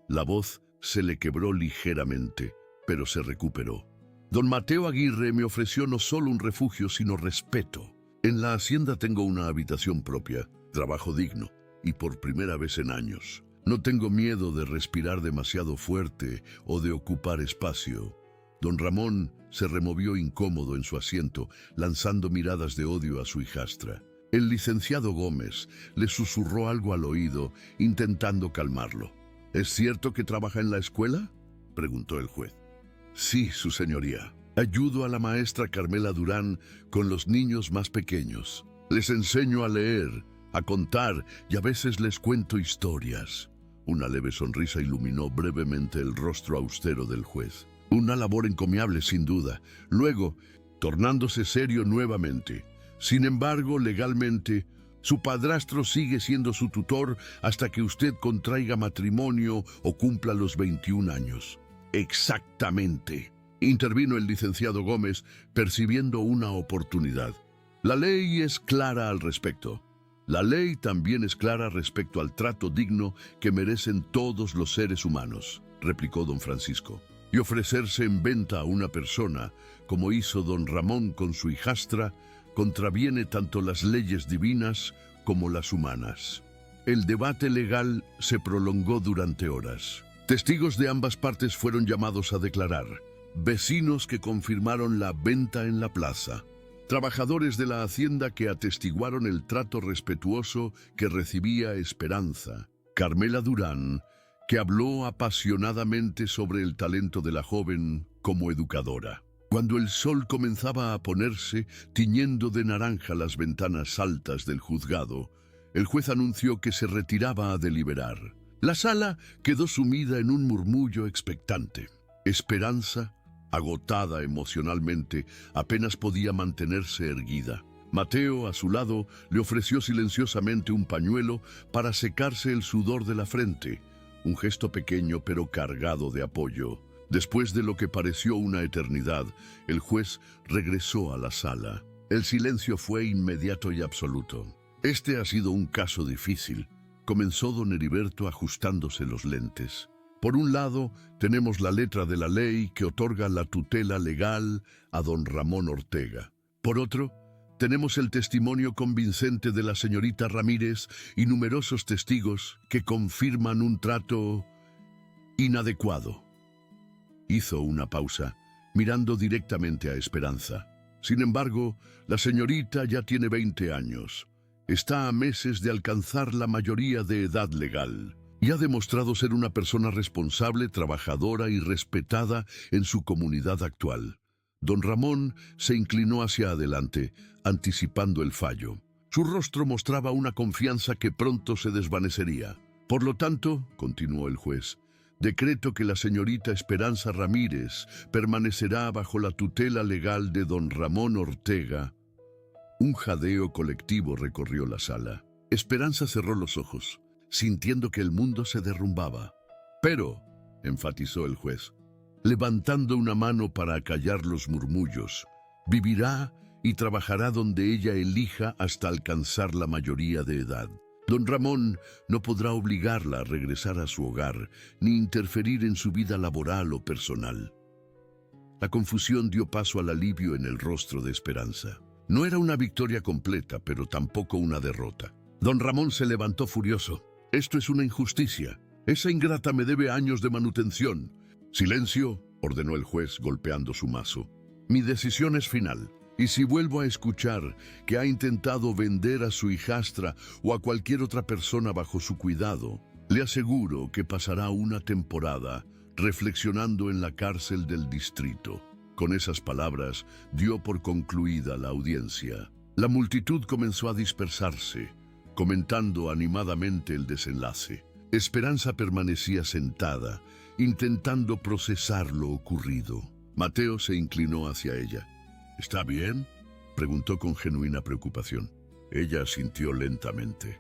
La voz se le quebró ligeramente, pero se recuperó. Don Mateo Aguirre me ofreció no solo un refugio, sino respeto. En la hacienda tengo una habitación propia, trabajo digno, y por primera vez en años. No tengo miedo de respirar demasiado fuerte o de ocupar espacio. Don Ramón se removió incómodo en su asiento, lanzando miradas de odio a su hijastra. El licenciado Gómez le susurró algo al oído, intentando calmarlo. ¿Es cierto que trabaja en la escuela?, preguntó el juez. Sí, su señoría. Ayudo a la maestra Carmela Durán con los niños más pequeños. Les enseño a leer, a contar y a veces les cuento historias. Una leve sonrisa iluminó brevemente el rostro austero del juez. Una labor encomiable, sin duda. Luego, tornándose serio nuevamente. Sin embargo, legalmente, su padrastro sigue siendo su tutor hasta que usted contraiga matrimonio o cumpla los 21 años. Exactamente, intervino el licenciado Gómez, percibiendo una oportunidad. La ley es clara al respecto. La ley también es clara respecto al trato digno que merecen todos los seres humanos, replicó don Francisco. Y ofrecerse en venta a una persona, como hizo don Ramón con su hijastra, contraviene tanto las leyes divinas como las humanas. El debate legal se prolongó durante horas. Testigos de ambas partes fueron llamados a declarar. Vecinos que confirmaron la venta en la plaza. Trabajadores de la hacienda que atestiguaron el trato respetuoso que recibía Esperanza. Carmela Durán, que habló apasionadamente sobre el talento de la joven como educadora. Cuando el sol comenzaba a ponerse, tiñendo de naranja las ventanas altas del juzgado, el juez anunció que se retiraba a deliberar. La sala quedó sumida en un murmullo expectante. Esperanza, agotada emocionalmente, apenas podía mantenerse erguida. Mateo, a su lado, le ofreció silenciosamente un pañuelo para secarse el sudor de la frente, un gesto pequeño pero cargado de apoyo. Después de lo que pareció una eternidad, el juez regresó a la sala. El silencio fue inmediato y absoluto. Este ha sido un caso difícil, comenzó don Heriberto ajustándose los lentes. Por un lado, tenemos la letra de la ley que otorga la tutela legal a don Ramón Ortega. Por otro, tenemos el testimonio convincente de la señorita Ramírez y numerosos testigos que confirman un trato inadecuado. Hizo una pausa, mirando directamente a Esperanza. Sin embargo, la señorita ya tiene 20 años. Está a meses de alcanzar la mayoría de edad legal y ha demostrado ser una persona responsable, trabajadora y respetada en su comunidad actual. Don Ramón se inclinó hacia adelante, anticipando el fallo. Su rostro mostraba una confianza que pronto se desvanecería. Por lo tanto, continuó el juez, decreto que la señorita Esperanza Ramírez permanecerá bajo la tutela legal de don Ramón Ortega. Un jadeo colectivo recorrió la sala. Esperanza cerró los ojos, sintiendo que el mundo se derrumbaba. Pero, enfatizó el juez, levantando una mano para acallar los murmullos, vivirá y trabajará donde ella elija hasta alcanzar la mayoría de edad. Don Ramón no podrá obligarla a regresar a su hogar, ni interferir en su vida laboral o personal. La confusión dio paso al alivio en el rostro de Esperanza. No era una victoria completa, pero tampoco una derrota. Don Ramón se levantó furioso. Esto es una injusticia. Esa ingrata me debe años de manutención. Silencio, ordenó el juez golpeando su mazo. Mi decisión es final. Y si vuelvo a escuchar que ha intentado vender a su hijastra o a cualquier otra persona bajo su cuidado, le aseguro que pasará una temporada reflexionando en la cárcel del distrito. Con esas palabras, dio por concluida la audiencia. La multitud comenzó a dispersarse, comentando animadamente el desenlace. Esperanza permanecía sentada, intentando procesar lo ocurrido. Mateo se inclinó hacia ella. ¿Está bien?, preguntó con genuina preocupación. Ella asintió lentamente.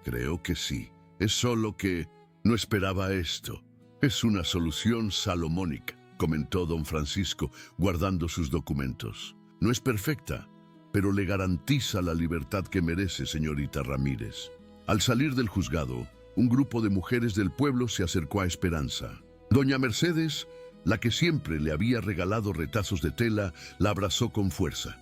Creo que sí. Es solo que no esperaba esto. Es una solución salomónica, comentó don Francisco, guardando sus documentos. No es perfecta, pero le garantiza la libertad que merece, señorita Ramírez. Al salir del juzgado, un grupo de mujeres del pueblo se acercó a Esperanza. Doña Mercedes, la que siempre le había regalado retazos de tela, la abrazó con fuerza.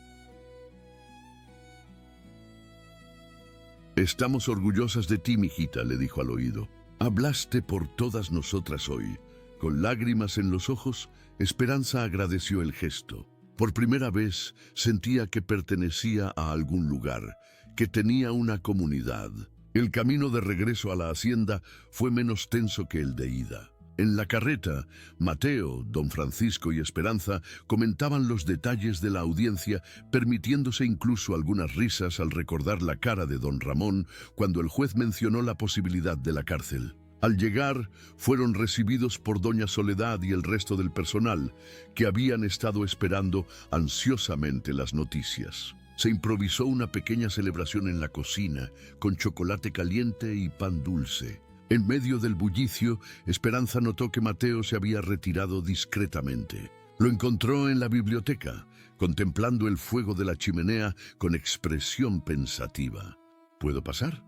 «Estamos orgullosas de ti, mijita», le dijo al oído. «Hablaste por todas nosotras hoy». Con lágrimas en los ojos, Esperanza agradeció el gesto. Por primera vez sentía que pertenecía a algún lugar, que tenía una comunidad. El camino de regreso a la hacienda fue menos tenso que el de ida. En la carreta, Mateo, don Francisco y Esperanza comentaban los detalles de la audiencia, permitiéndose incluso algunas risas al recordar la cara de don Ramón cuando el juez mencionó la posibilidad de la cárcel. Al llegar, fueron recibidos por doña Soledad y el resto del personal, que habían estado esperando ansiosamente las noticias. Se improvisó una pequeña celebración en la cocina, con chocolate caliente y pan dulce. En medio del bullicio, Esperanza notó que Mateo se había retirado discretamente. Lo encontró en la biblioteca, contemplando el fuego de la chimenea con expresión pensativa. «¿Puedo pasar?»,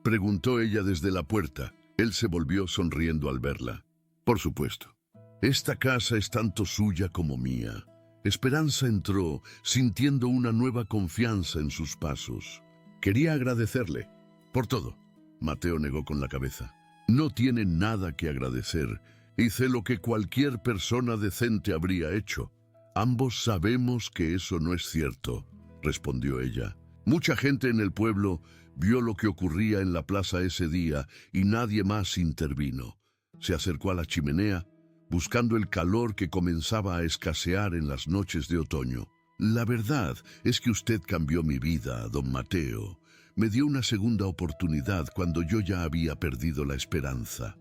preguntó ella desde la puerta. Él se volvió sonriendo al verla. «Por supuesto. Esta casa es tanto suya como mía». Esperanza entró, sintiendo una nueva confianza en sus pasos. «Quería agradecerle por todo». Mateo negó con la cabeza. «No tiene nada que agradecer. Hice lo que cualquier persona decente habría hecho». «Ambos sabemos que eso no es cierto», respondió ella. «Mucha gente en el pueblo vio lo que ocurría en la plaza ese día y nadie más intervino». Se acercó a la chimenea, buscando el calor que comenzaba a escasear en las noches de otoño. «La verdad es que usted cambió mi vida, don Mateo. Me dio una segunda oportunidad cuando yo ya había perdido la esperanza».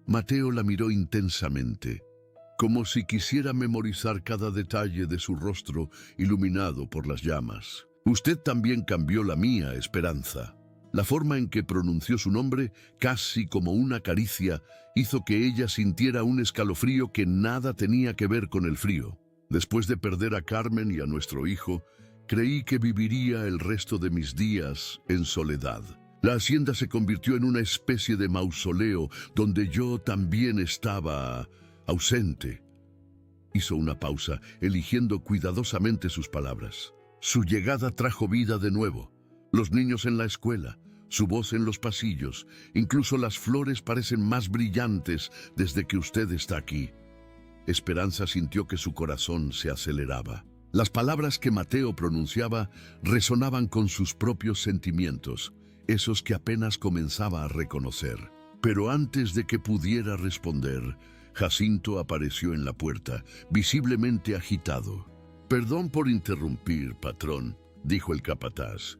Mateo la miró intensamente, como si quisiera memorizar cada detalle de su rostro iluminado por las llamas. «Usted también cambió la mía, Esperanza». La forma en que pronunció su nombre, casi como una caricia, hizo que ella sintiera un escalofrío que nada tenía que ver con el frío. «Después de perder a Carmen y a nuestro hijo, creí que viviría el resto de mis días en soledad. La hacienda se convirtió en una especie de mausoleo donde yo también estaba ausente». Hizo una pausa, eligiendo cuidadosamente sus palabras. «Su llegada trajo vida de nuevo. Los niños en la escuela, su voz en los pasillos, incluso las flores parecen más brillantes desde que usted está aquí». Esperanza sintió que su corazón se aceleraba. Las palabras que Mateo pronunciaba resonaban con sus propios sentimientos, esos que apenas comenzaba a reconocer. Pero antes de que pudiera responder, Jacinto apareció en la puerta, visiblemente agitado. «Perdón por interrumpir, patrón», dijo el capataz,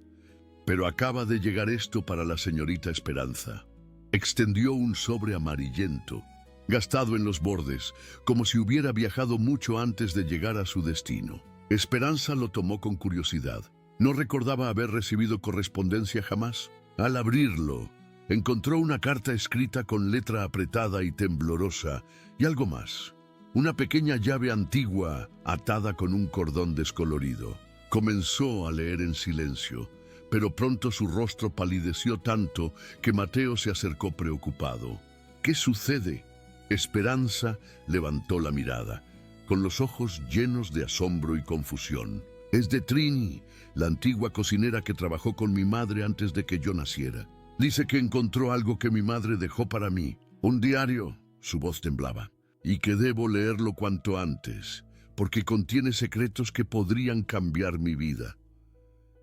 «pero acaba de llegar esto para la señorita Esperanza». Extendió un sobre amarillento, gastado en los bordes, como si hubiera viajado mucho antes de llegar a su destino. Esperanza lo tomó con curiosidad. No recordaba haber recibido correspondencia jamás. Al abrirlo, encontró una carta escrita con letra apretada y temblorosa, y algo más. Una pequeña llave antigua atada con un cordón descolorido. Comenzó a leer en silencio, pero pronto su rostro palideció tanto que Mateo se acercó preocupado. «¿Qué sucede?». Esperanza levantó la mirada, con los ojos llenos de asombro y confusión. «Es de Trini, la antigua cocinera que trabajó con mi madre antes de que yo naciera. Dice que encontró algo que mi madre dejó para mí, un diario», su voz temblaba, «y que debo leerlo cuanto antes, porque contiene secretos que podrían cambiar mi vida».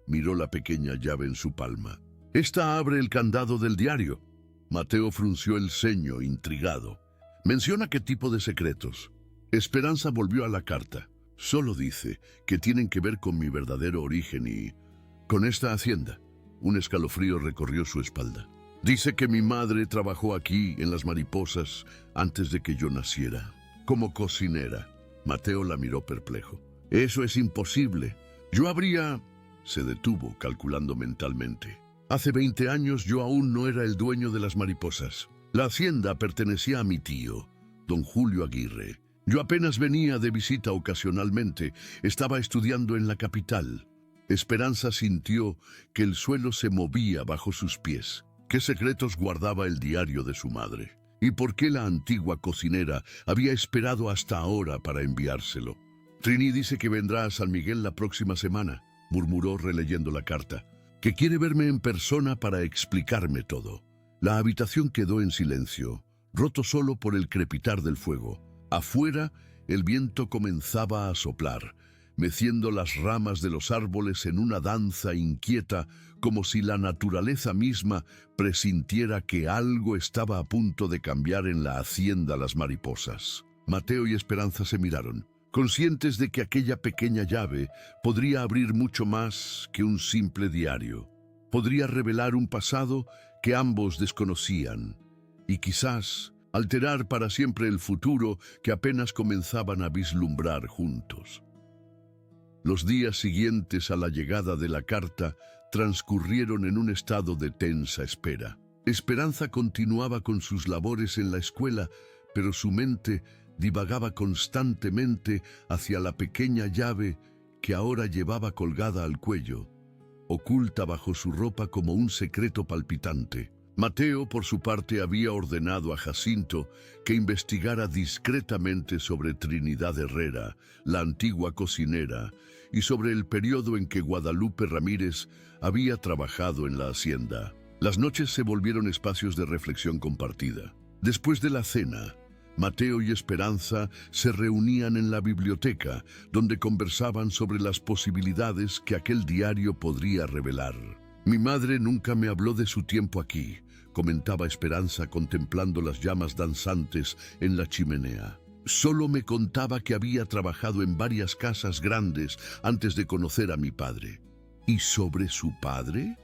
Miró la pequeña llave en su palma. «Esta abre el candado del diario». Mateo frunció el ceño, intrigado. «¿Menciona qué tipo de secretos?». Esperanza volvió a la carta. «Solo dice que tienen que ver con mi verdadero origen y con esta hacienda». Un escalofrío recorrió su espalda. «Dice que mi madre trabajó aquí, en las mariposas, antes de que yo naciera, como cocinera». Mateo la miró perplejo. «Eso es imposible. Yo habría...». Se detuvo, calculando mentalmente. «Hace 20 años yo aún no era el dueño de las mariposas. La hacienda pertenecía a mi tío, don Julio Aguirre. Yo apenas venía de visita ocasionalmente. Estaba estudiando en la capital». Esperanza sintió que el suelo se movía bajo sus pies. ¿Qué secretos guardaba el diario de su madre? ¿Y por qué la antigua cocinera había esperado hasta ahora para enviárselo? Trini dice que vendrá a San Miguel la próxima semana, murmuró releyendo la carta, que quiere verme en persona para explicarme todo. La habitación quedó en silencio, roto solo por el crepitar del fuego. Afuera, el viento comenzaba a soplar, meciendo las ramas de los árboles en una danza inquieta, como si la naturaleza misma presintiera que algo estaba a punto de cambiar en la hacienda Las Mariposas. Mateo y Esperanza se miraron, conscientes de que aquella pequeña llave podría abrir mucho más que un simple diario. Podría revelar un pasado que ambos desconocían y quizás alterar para siempre el futuro que apenas comenzaban a vislumbrar juntos. Los días siguientes a la llegada de la carta transcurrieron en un estado de tensa espera. Esperanza continuaba con sus labores en la escuela, pero su mente divagaba constantemente hacia la pequeña llave que ahora llevaba colgada al cuello, oculta bajo su ropa como un secreto palpitante. Mateo, por su parte, había ordenado a Jacinto que investigara discretamente sobre Trinidad Herrera, la antigua cocinera, y sobre el periodo en que Guadalupe Ramírez había trabajado en la hacienda. Las noches se volvieron espacios de reflexión compartida. Después de la cena, Mateo y Esperanza se reunían en la biblioteca, donde conversaban sobre las posibilidades que aquel diario podría revelar. «Mi madre nunca me habló de su tiempo aquí», comentaba Esperanza contemplando las llamas danzantes en la chimenea. «Solo me contaba que había trabajado en varias casas grandes antes de conocer a mi padre». «¿Y sobre su padre?»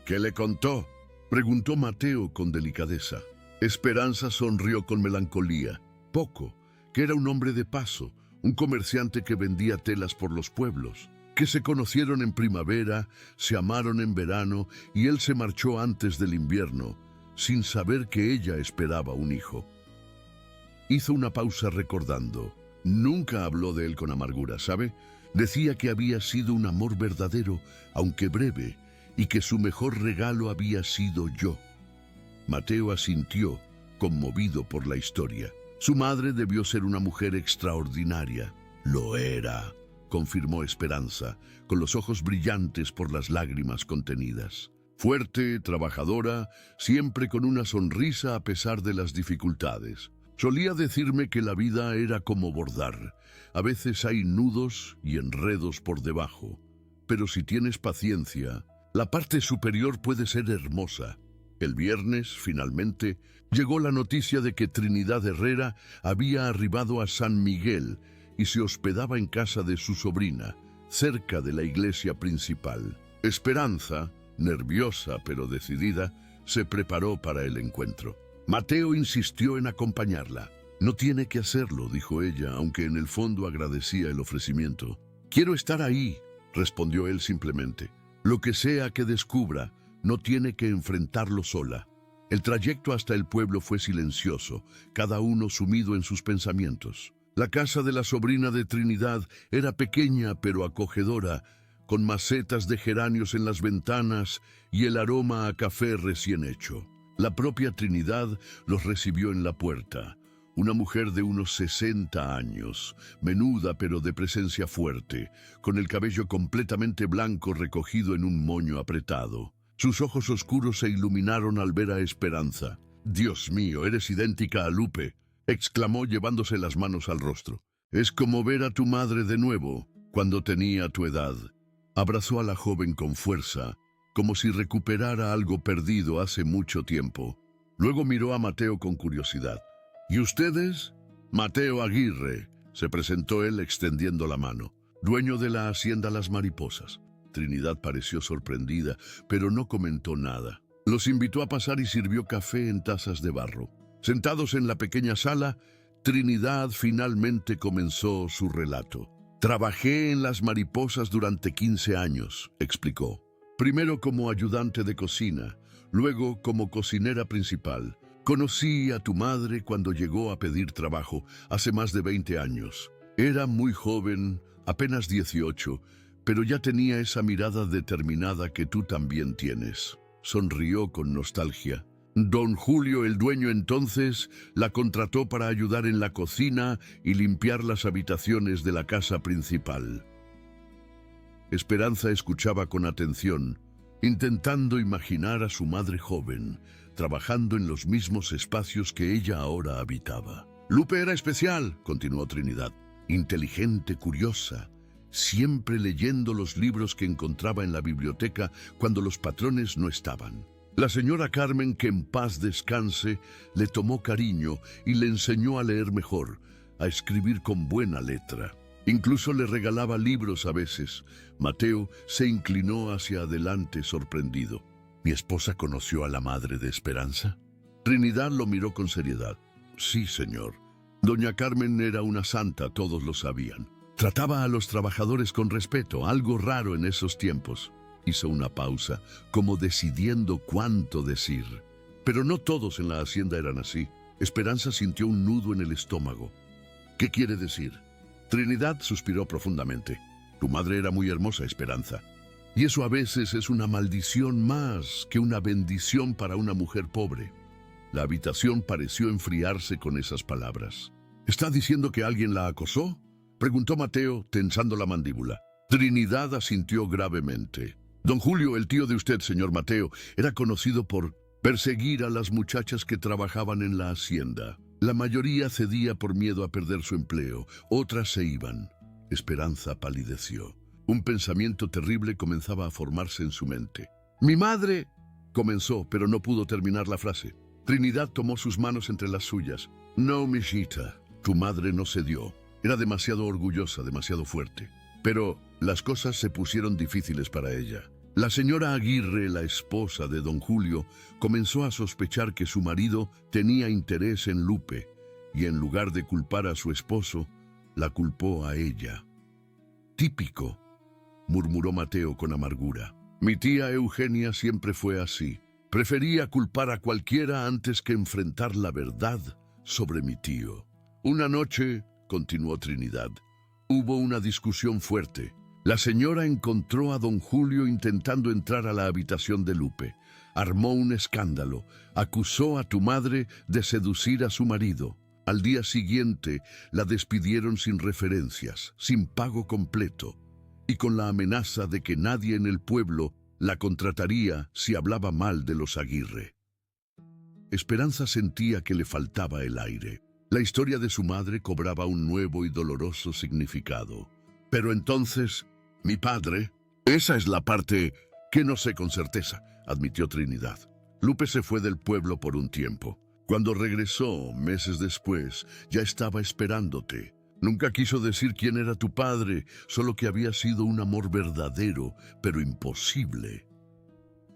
«¿Qué le contó?», preguntó Mateo con delicadeza. Esperanza sonrió con melancolía. «Poco, que era un hombre de paso, un comerciante que vendía telas por los pueblos, que se conocieron en primavera, se amaron en verano y él se marchó antes del invierno, sin saber que ella esperaba un hijo». Hizo una pausa recordando. Nunca habló de él con amargura, ¿sabe? Decía que había sido un amor verdadero, aunque breve, y que su mejor regalo había sido yo. Mateo asintió, conmovido por la historia. Su madre debió ser una mujer extraordinaria. «Lo era», confirmó Esperanza, con los ojos brillantes por las lágrimas contenidas. Fuerte, trabajadora, siempre con una sonrisa a pesar de las dificultades. Solía decirme que la vida era como bordar. A veces hay nudos y enredos por debajo. Pero si tienes paciencia, la parte superior puede ser hermosa. El viernes, finalmente, llegó la noticia de que Trinidad Herrera había arribado a San Miguel y se hospedaba en casa de su sobrina, cerca de la iglesia principal. Esperanza, nerviosa pero decidida, se preparó para el encuentro. Mateo insistió en acompañarla. «No tiene que hacerlo», dijo ella, aunque en el fondo agradecía el ofrecimiento. «Quiero estar ahí», respondió él simplemente. «Lo que sea que descubra, no tiene que enfrentarlo sola». El trayecto hasta el pueblo fue silencioso, cada uno sumido en sus pensamientos. La casa de la sobrina de Trinidad era pequeña pero acogedora, con macetas de geranios en las ventanas y el aroma a café recién hecho. La propia Trinidad los recibió en la puerta, una mujer de unos 60 años, menuda pero de presencia fuerte, con el cabello completamente blanco recogido en un moño apretado. Sus ojos oscuros se iluminaron al ver a Esperanza. «Dios mío, eres idéntica a Lupe», exclamó llevándose las manos al rostro. «Es como ver a tu madre de nuevo, cuando tenía tu edad». Abrazó a la joven con fuerza, como si recuperara algo perdido hace mucho tiempo. Luego miró a Mateo con curiosidad. «¿Y ustedes?» «Mateo Aguirre», se presentó él extendiendo la mano, «dueño de la hacienda Las Mariposas». Trinidad pareció sorprendida, pero no comentó nada. Los invitó a pasar y sirvió café en tazas de barro. Sentados en la pequeña sala, Trinidad finalmente comenzó su relato. «Trabajé en Las Mariposas durante 15 años», explicó. «Primero como ayudante de cocina, luego como cocinera principal. Conocí a tu madre cuando llegó a pedir trabajo, hace más de 20 años. Era muy joven, apenas 18, pero ya tenía esa mirada determinada que tú también tienes. sonrió con nostalgia. Don Julio, el dueño entonces, la contrató para ayudar en la cocina y limpiar las habitaciones de la casa principal. Esperanza escuchaba con atención, intentando imaginar a su madre joven, trabajando en los mismos espacios que ella ahora habitaba. Lupe era especial, continuó Trinidad, inteligente, curiosa, siempre leyendo los libros que encontraba en la biblioteca cuando los patrones no estaban. La señora Carmen, que en paz descanse, le tomó cariño y le enseñó a leer mejor, a escribir con buena letra. Incluso le regalaba libros a veces. Mateo se inclinó hacia adelante sorprendido. ¿Mi esposa conoció a la madre de Esperanza? Trinidad lo miró con seriedad. Sí, señor. Doña Carmen era una santa, todos lo sabían. Trataba a los trabajadores con respeto, algo raro en esos tiempos. Hizo una pausa, como decidiendo cuánto decir. Pero no todos en la hacienda eran así. Esperanza sintió un nudo en el estómago. ¿Qué quiere decir? Trinidad suspiró profundamente. Tu madre era muy hermosa, Esperanza. Y eso a veces es una maldición más que una bendición para una mujer pobre. La habitación pareció enfriarse con esas palabras. ¿Está diciendo que alguien la acosó?, preguntó Mateo, tensando la mandíbula. Trinidad asintió gravemente. Don Julio, el tío de usted, señor Mateo, era conocido por perseguir a las muchachas que trabajaban en la hacienda. La mayoría cedía por miedo a perder su empleo, otras se iban. Esperanza palideció. Un pensamiento terrible comenzaba a formarse en su mente. «Mi madre», comenzó, pero no pudo terminar la frase. Trinidad tomó sus manos entre las suyas. «No, mijita, tu madre no cedió. Era demasiado orgullosa, demasiado fuerte. Pero las cosas se pusieron difíciles para ella. La señora Aguirre, la esposa de don Julio, comenzó a sospechar que su marido tenía interés en Lupe, y en lugar de culpar a su esposo, la culpó a ella». «Típico», murmuró Mateo con amargura. «Mi tía Eugenia siempre fue así. Prefería culpar a cualquiera antes que enfrentar la verdad sobre mi tío». Una noche, continuó Trinidad, hubo una discusión fuerte. La señora encontró a don Julio intentando entrar a la habitación de Lupe. Armó un escándalo. Acusó a tu madre de seducir a su marido. Al día siguiente la despidieron sin referencias, sin pago completo, y con la amenaza de que nadie en el pueblo la contrataría si hablaba mal de los Aguirre. Esperanza sentía que le faltaba el aire. La historia de su madre cobraba un nuevo y doloroso significado. Pero entonces, mi padre... Esa es la parte que no sé con certeza, admitió Trinidad. Lupe se fue del pueblo por un tiempo. Cuando regresó, meses después, ya estaba esperándote. Nunca quiso decir quién era tu padre, solo que había sido un amor verdadero, pero imposible.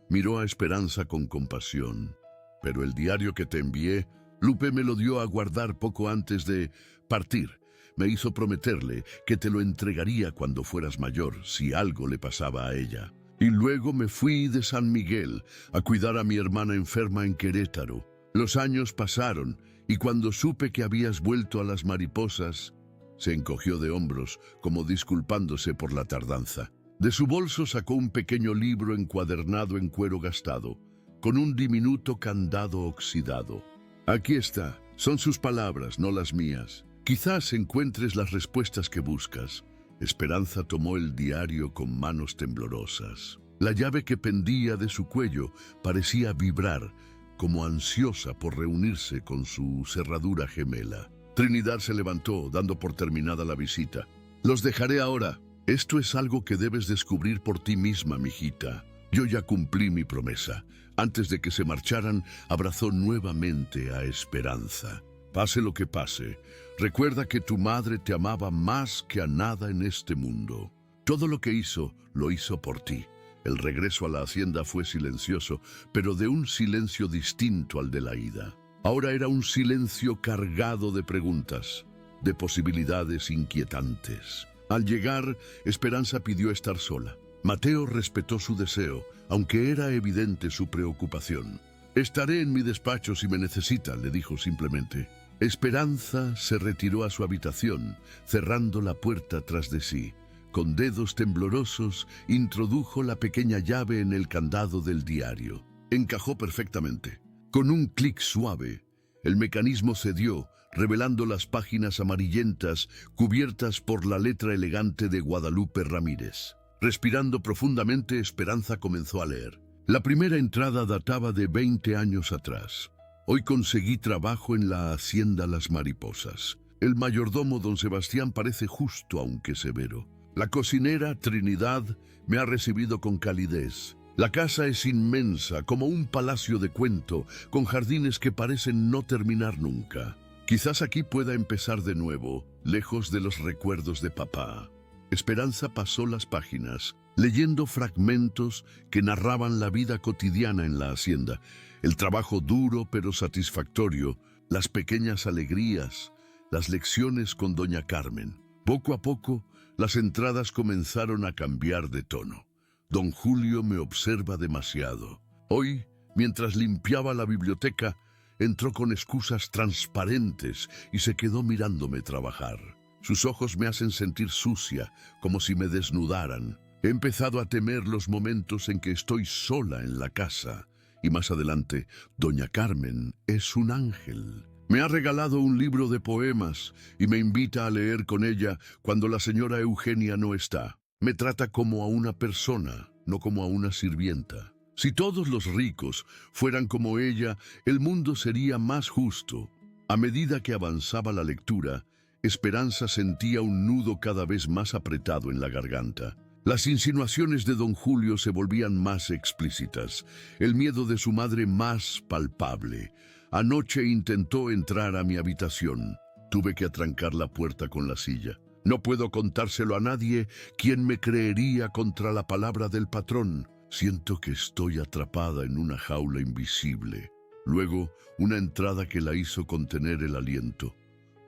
Miró a Esperanza con compasión. Pero el diario que te envié, Lupe me lo dio a guardar poco antes de partir. Me hizo prometerle que te lo entregaría cuando fueras mayor, si algo le pasaba a ella. Y luego me fui de San Miguel a cuidar a mi hermana enferma en Querétaro. Los años pasaron, y cuando supe que habías vuelto a las mariposas, se encogió de hombros, como disculpándose por la tardanza. De su bolso sacó un pequeño libro encuadernado en cuero gastado, con un diminuto candado oxidado. Aquí está, son sus palabras, no las mías. Quizás encuentres las respuestas que buscas. Esperanza tomó el diario con manos temblorosas. La llave que pendía de su cuello parecía vibrar, como ansiosa por reunirse con su cerradura gemela. Trinidad se levantó, dando por terminada la visita. «Los dejaré ahora. Esto es algo que debes descubrir por ti misma, mijita. Yo ya cumplí mi promesa». Antes de que se marcharan, abrazó nuevamente a Esperanza. «Pase lo que pase, recuerda que tu madre te amaba más que a nada en este mundo. Todo lo que hizo, lo hizo por ti». El regreso a la hacienda fue silencioso, pero de un silencio distinto al de la ida. Ahora era un silencio cargado de preguntas, de posibilidades inquietantes. Al llegar, Esperanza pidió estar sola. Mateo respetó su deseo, aunque era evidente su preocupación. «Estaré en mi despacho si me necesita», le dijo simplemente. Esperanza se retiró a su habitación, cerrando la puerta tras de sí. Con dedos temblorosos, introdujo la pequeña llave en el candado del diario. Encajó perfectamente. Con un clic suave, el mecanismo cedió, revelando las páginas amarillentas cubiertas por la letra elegante de Guadalupe Ramírez. Respirando profundamente, Esperanza comenzó a leer. La primera entrada databa de 20 años atrás. Hoy conseguí trabajo en la hacienda Las Mariposas. El mayordomo don Sebastián parece justo aunque severo. La cocinera Trinidad me ha recibido con calidez. La casa es inmensa, como un palacio de cuento, con jardines que parecen no terminar nunca. Quizás aquí pueda empezar de nuevo, lejos de los recuerdos de papá. Esperanza pasó las páginas, leyendo fragmentos que narraban la vida cotidiana en la hacienda, el trabajo duro pero satisfactorio, las pequeñas alegrías, las lecciones con doña Carmen. Poco a poco, las entradas comenzaron a cambiar de tono. Don Julio me observa demasiado. Hoy, mientras limpiaba la biblioteca, entró con excusas transparentes y se quedó mirándome trabajar. Sus ojos me hacen sentir sucia, como si me desnudaran. He empezado a temer los momentos en que estoy sola en la casa. Y más adelante, doña Carmen es un ángel. Me ha regalado un libro de poemas y me invita a leer con ella cuando la señora Eugenia no está. Me trata como a una persona, no como a una sirvienta. Si todos los ricos fueran como ella, el mundo sería más justo. A medida que avanzaba la lectura, Esperanza sentía un nudo cada vez más apretado en la garganta. Las insinuaciones de don Julio se volvían más explícitas, el miedo de su madre más palpable. Anoche intentó entrar a mi habitación. Tuve que atrancar la puerta con la silla. No puedo contárselo a nadie. ¿Quién me creería contra la palabra del patrón? Siento que estoy atrapada en una jaula invisible. Luego, una entrada que la hizo contener el aliento.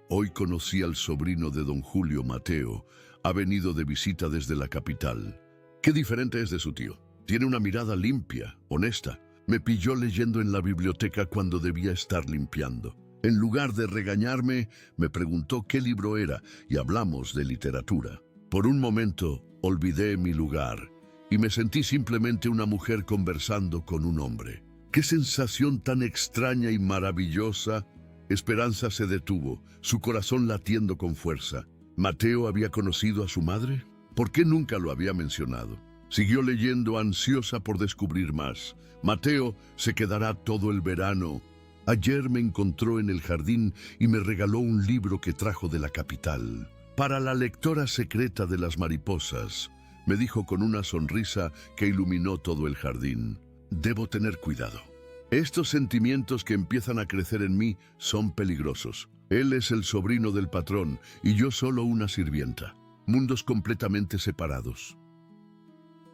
Hoy conocí al sobrino de don Julio, Mateo. Ha venido de visita desde la capital. Qué diferente es de su tío. Tiene una mirada limpia, honesta. Me pilló leyendo en la biblioteca cuando debía estar limpiando. En lugar de regañarme, me preguntó qué libro era y hablamos de literatura. Por un momento, olvidé mi lugar y me sentí simplemente una mujer conversando con un hombre. ¡Qué sensación tan extraña y maravillosa! Esperanza se detuvo, su corazón latiendo con fuerza. ¿Mateo había conocido a su madre? ¿Por qué nunca lo había mencionado? Siguió leyendo, ansiosa por descubrir más. Mateo se quedará todo el verano. Ayer me encontró en el jardín y me regaló un libro que trajo de la capital. Para la lectora secreta de Las Mariposas, me dijo con una sonrisa que iluminó todo el jardín. Debo tener cuidado. Estos sentimientos que empiezan a crecer en mí son peligrosos. Él es el sobrino del patrón y yo solo una sirvienta. Mundos completamente separados.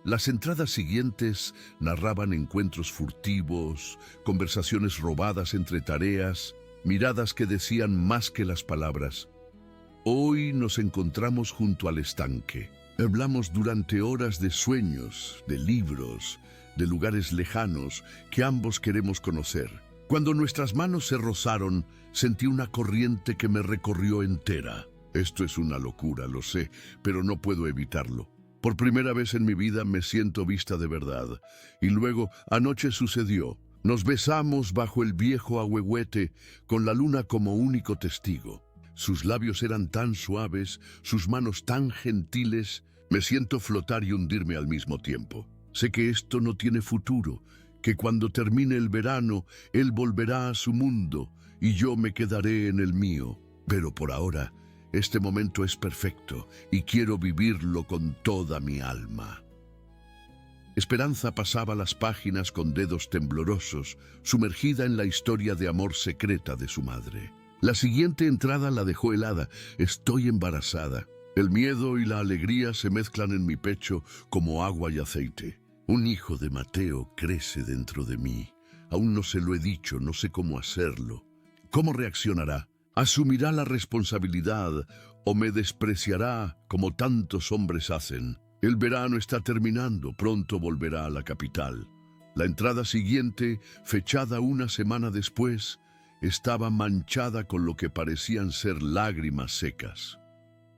Las entradas siguientes narraban encuentros furtivos, conversaciones robadas entre tareas, miradas que decían más que las palabras. Hoy nos encontramos junto al estanque. Hablamos durante horas de sueños, de libros, de lugares lejanos que ambos queremos conocer. Cuando nuestras manos se rozaron, sentí una corriente que me recorrió entera. Esto es una locura, lo sé, pero no puedo evitarlo. Por primera vez en mi vida me siento vista de verdad. Y luego, anoche sucedió. Nos besamos bajo el viejo ahuehuete, con la luna como único testigo. Sus labios eran tan suaves, sus manos tan gentiles. Me siento flotar y hundirme al mismo tiempo. Sé que esto no tiene futuro, que cuando termine el verano, él volverá a su mundo y yo me quedaré en el mío. Pero por ahora, este momento es perfecto y quiero vivirlo con toda mi alma. Esperanza pasaba las páginas con dedos temblorosos, sumergida en la historia de amor secreta de su madre. La siguiente entrada la dejó helada. Estoy embarazada. El miedo y la alegría se mezclan en mi pecho como agua y aceite. Un hijo de Mateo crece dentro de mí. Aún no se lo he dicho, no sé cómo hacerlo. ¿Cómo reaccionará? ¿Asumirá la responsabilidad o me despreciará como tantos hombres hacen? El verano está terminando, pronto volverá a la capital. La entrada siguiente, fechada una semana después, estaba manchada con lo que parecían ser lágrimas secas.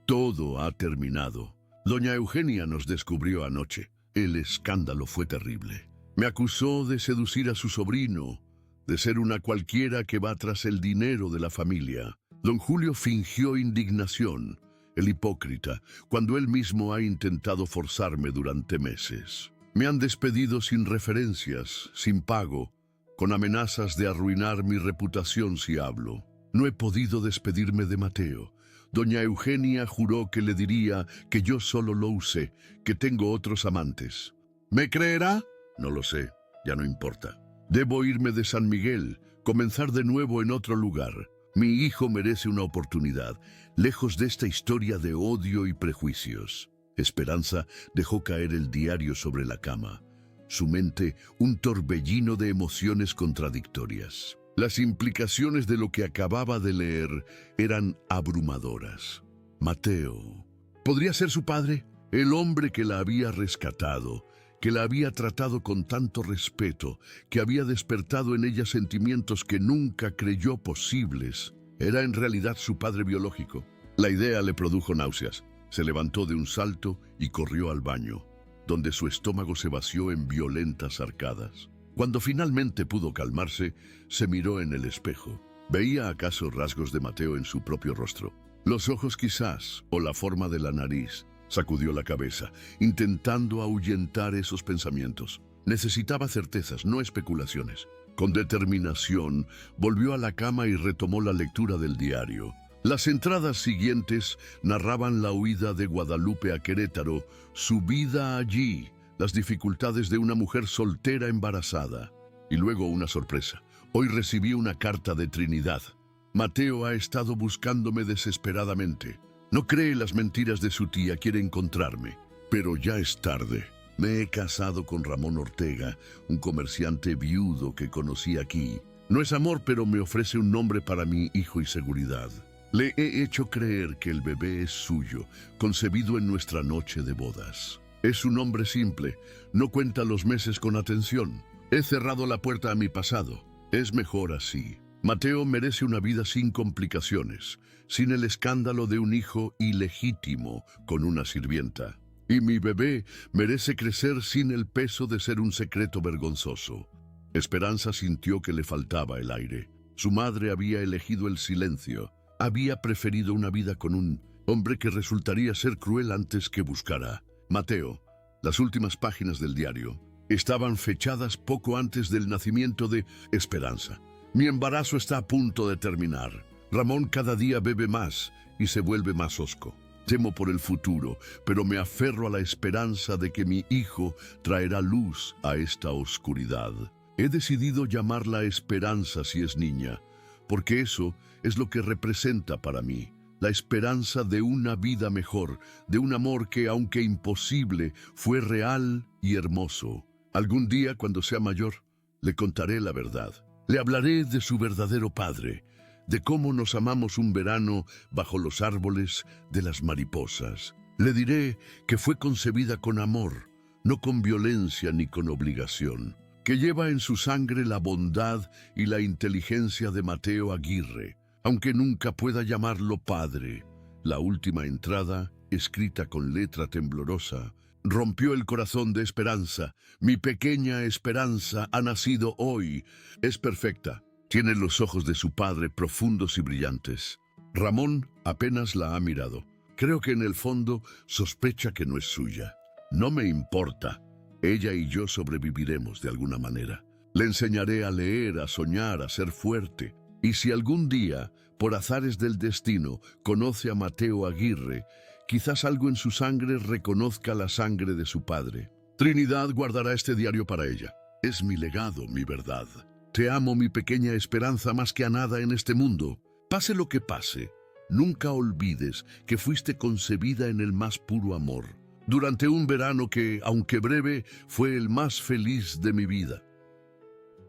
Todo ha terminado. Doña Eugenia nos descubrió anoche. El escándalo fue terrible. Me acusó de seducir a su sobrino, de ser una cualquiera que va tras el dinero de la familia. Don Julio fingió indignación, el hipócrita, cuando él mismo ha intentado forzarme durante meses. Me han despedido sin referencias, sin pago, con amenazas de arruinar mi reputación si hablo. No he podido despedirme de Mateo. Doña Eugenia juró que le diría que yo solo lo usé, que tengo otros amantes. ¿Me creerá? No lo sé, ya no importa. Debo irme de San Miguel, comenzar de nuevo en otro lugar. Mi hijo merece una oportunidad, lejos de esta historia de odio y prejuicios. Esperanza dejó caer el diario sobre la cama. Su mente, un torbellino de emociones contradictorias. Las implicaciones de lo que acababa de leer eran abrumadoras. Mateo. ¿Podría ser su padre? El hombre que la había rescatado, que la había tratado con tanto respeto, que había despertado en ella sentimientos que nunca creyó posibles. Era en realidad su padre biológico. La idea le produjo náuseas. Se levantó de un salto y corrió al baño, donde su estómago se vació en violentas arcadas. Cuando finalmente pudo calmarse, se miró en el espejo. ¿Veía acaso rasgos de Mateo en su propio rostro? Los ojos quizás, o la forma de la nariz. Sacudió la cabeza, intentando ahuyentar esos pensamientos. Necesitaba certezas, no especulaciones. Con determinación, volvió a la cama y retomó la lectura del diario. Las entradas siguientes narraban la huida de Guadalupe a Querétaro, su vida allí, las dificultades de una mujer soltera embarazada. Y luego una sorpresa. Hoy recibí una carta de Trinidad. Mateo ha estado buscándome desesperadamente. No cree las mentiras de su tía, quiere encontrarme. Pero ya es tarde. Me he casado con Ramón Ortega, un comerciante viudo que conocí aquí. No es amor, pero me ofrece un nombre para mi hijo y seguridad. Le he hecho creer que el bebé es suyo, concebido en nuestra noche de bodas. Es un hombre simple, no cuenta los meses con atención. He cerrado la puerta a mi pasado. Es mejor así. Mateo merece una vida sin complicaciones, sin el escándalo de un hijo ilegítimo con una sirvienta. Y mi bebé merece crecer sin el peso de ser un secreto vergonzoso. Esperanza sintió que le faltaba el aire. Su madre había elegido el silencio. Había preferido una vida con un hombre que resultaría ser cruel antes que buscara. Mateo, las últimas páginas del diario, estaban fechadas poco antes del nacimiento de Esperanza. Mi embarazo está a punto de terminar. Ramón cada día bebe más y se vuelve más hosco. Temo por el futuro, pero me aferro a la esperanza de que mi hijo traerá luz a esta oscuridad. He decidido llamarla Esperanza si es niña, porque eso es lo que representa para mí. La esperanza de una vida mejor, de un amor que, aunque imposible, fue real y hermoso. Algún día, cuando sea mayor, le contaré la verdad. Le hablaré de su verdadero padre, de cómo nos amamos un verano bajo los árboles de las mariposas. Le diré que fue concebida con amor, no con violencia ni con obligación, que lleva en su sangre la bondad y la inteligencia de Mateo Aguirre, aunque nunca pueda llamarlo padre. La última entrada, escrita con letra temblorosa, rompió el corazón de Esperanza. Mi pequeña Esperanza ha nacido hoy. Es perfecta. Tiene los ojos de su padre profundos y brillantes. Ramón apenas la ha mirado. Creo que en el fondo sospecha que no es suya. No me importa. Ella y yo sobreviviremos de alguna manera. Le enseñaré a leer, a soñar, a ser fuerte. Y si algún día, por azares del destino, conoce a Mateo Aguirre, quizás algo en su sangre reconozca la sangre de su padre. Trinidad guardará este diario para ella. Es mi legado, mi verdad. Te amo, mi pequeña Esperanza, más que a nada en este mundo. Pase lo que pase, nunca olvides que fuiste concebida en el más puro amor, durante un verano que, aunque breve, fue el más feliz de mi vida.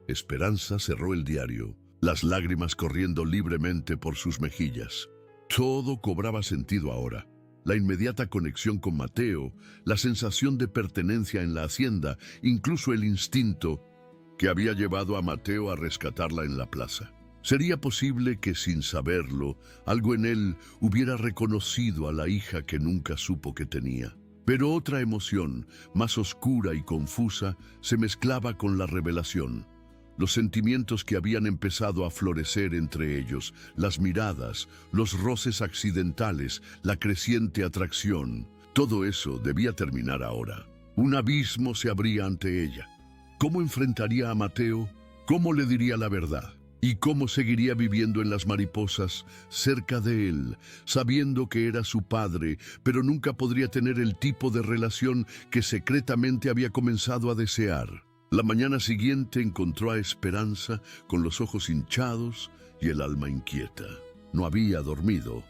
Esperanza cerró el diario, las lágrimas corriendo libremente por sus mejillas. Todo cobraba sentido ahora. La inmediata conexión con Mateo, la sensación de pertenencia en la hacienda, incluso el instinto que había llevado a Mateo a rescatarla en la plaza. ¿Sería posible que, sin saberlo, algo en él hubiera reconocido a la hija que nunca supo que tenía? Pero otra emoción, más oscura y confusa, se mezclaba con la revelación. Los sentimientos que habían empezado a florecer entre ellos, las miradas, los roces accidentales, la creciente atracción, todo eso debía terminar ahora. Un abismo se abría ante ella. ¿Cómo enfrentaría a Mateo? ¿Cómo le diría la verdad? ¿Y cómo seguiría viviendo en las mariposas, cerca de él, sabiendo que era su padre, pero nunca podría tener el tipo de relación que secretamente había comenzado a desear? La mañana siguiente encontró a Esperanza con los ojos hinchados y el alma inquieta. No había dormido,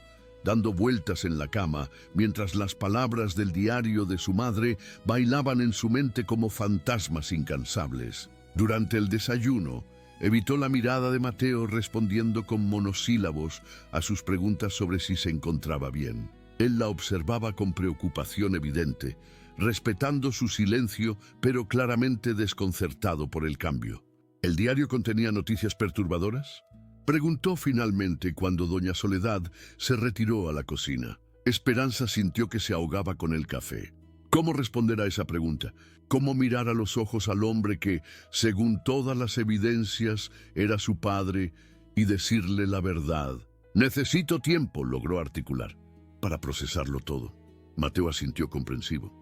dando vueltas en la cama, mientras las palabras del diario de su madre bailaban en su mente como fantasmas incansables. Durante el desayuno, evitó la mirada de Mateo respondiendo con monosílabos a sus preguntas sobre si se encontraba bien. Él la observaba con preocupación evidente, respetando su silencio, pero claramente desconcertado por el cambio. ¿El diario contenía noticias perturbadoras? Preguntó finalmente cuando doña Soledad se retiró a la cocina. Esperanza sintió que se ahogaba con el café. ¿Cómo responder a esa pregunta? ¿Cómo mirar a los ojos al hombre que, según todas las evidencias, era su padre y decirle la verdad? Necesito tiempo, logró articular, para procesarlo todo. Mateo asintió comprensivo.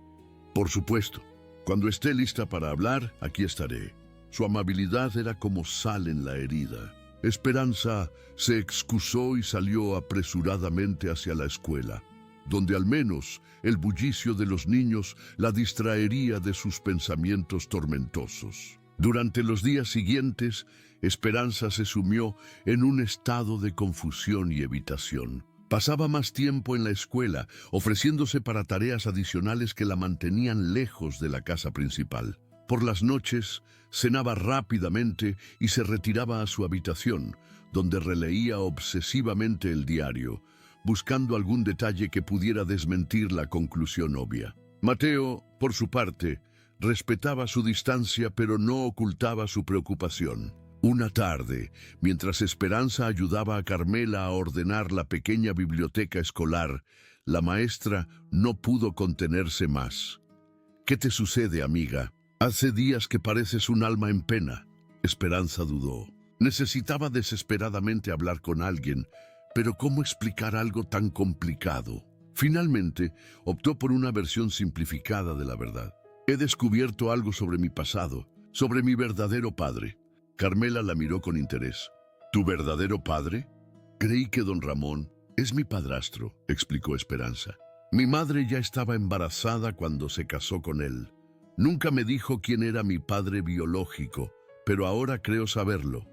Por supuesto, cuando esté lista para hablar, aquí estaré. Su amabilidad era como sal en la herida. Esperanza se excusó y salió apresuradamente hacia la escuela, donde al menos el bullicio de los niños la distraería de sus pensamientos tormentosos. Durante los días siguientes, Esperanza se sumió en un estado de confusión y evitación. Pasaba más tiempo en la escuela, ofreciéndose para tareas adicionales que la mantenían lejos de la casa principal. Por las noches, cenaba rápidamente y se retiraba a su habitación, donde releía obsesivamente el diario, buscando algún detalle que pudiera desmentir la conclusión obvia. Mateo, por su parte, respetaba su distancia, pero no ocultaba su preocupación. Una tarde, mientras Esperanza ayudaba a Carmela a ordenar la pequeña biblioteca escolar, la maestra no pudo contenerse más. «¿Qué te sucede, amiga? Hace días que pareces un alma en pena». Esperanza dudó. Necesitaba desesperadamente hablar con alguien, pero ¿cómo explicar algo tan complicado? Finalmente, optó por una versión simplificada de la verdad. «He descubierto algo sobre mi pasado, sobre mi verdadero padre». Carmela la miró con interés. «¿Tu verdadero padre?» «Creí que don Ramón es mi padrastro», explicó Esperanza. «Mi madre ya estaba embarazada cuando se casó con él. Nunca me dijo quién era mi padre biológico, pero ahora creo saberlo».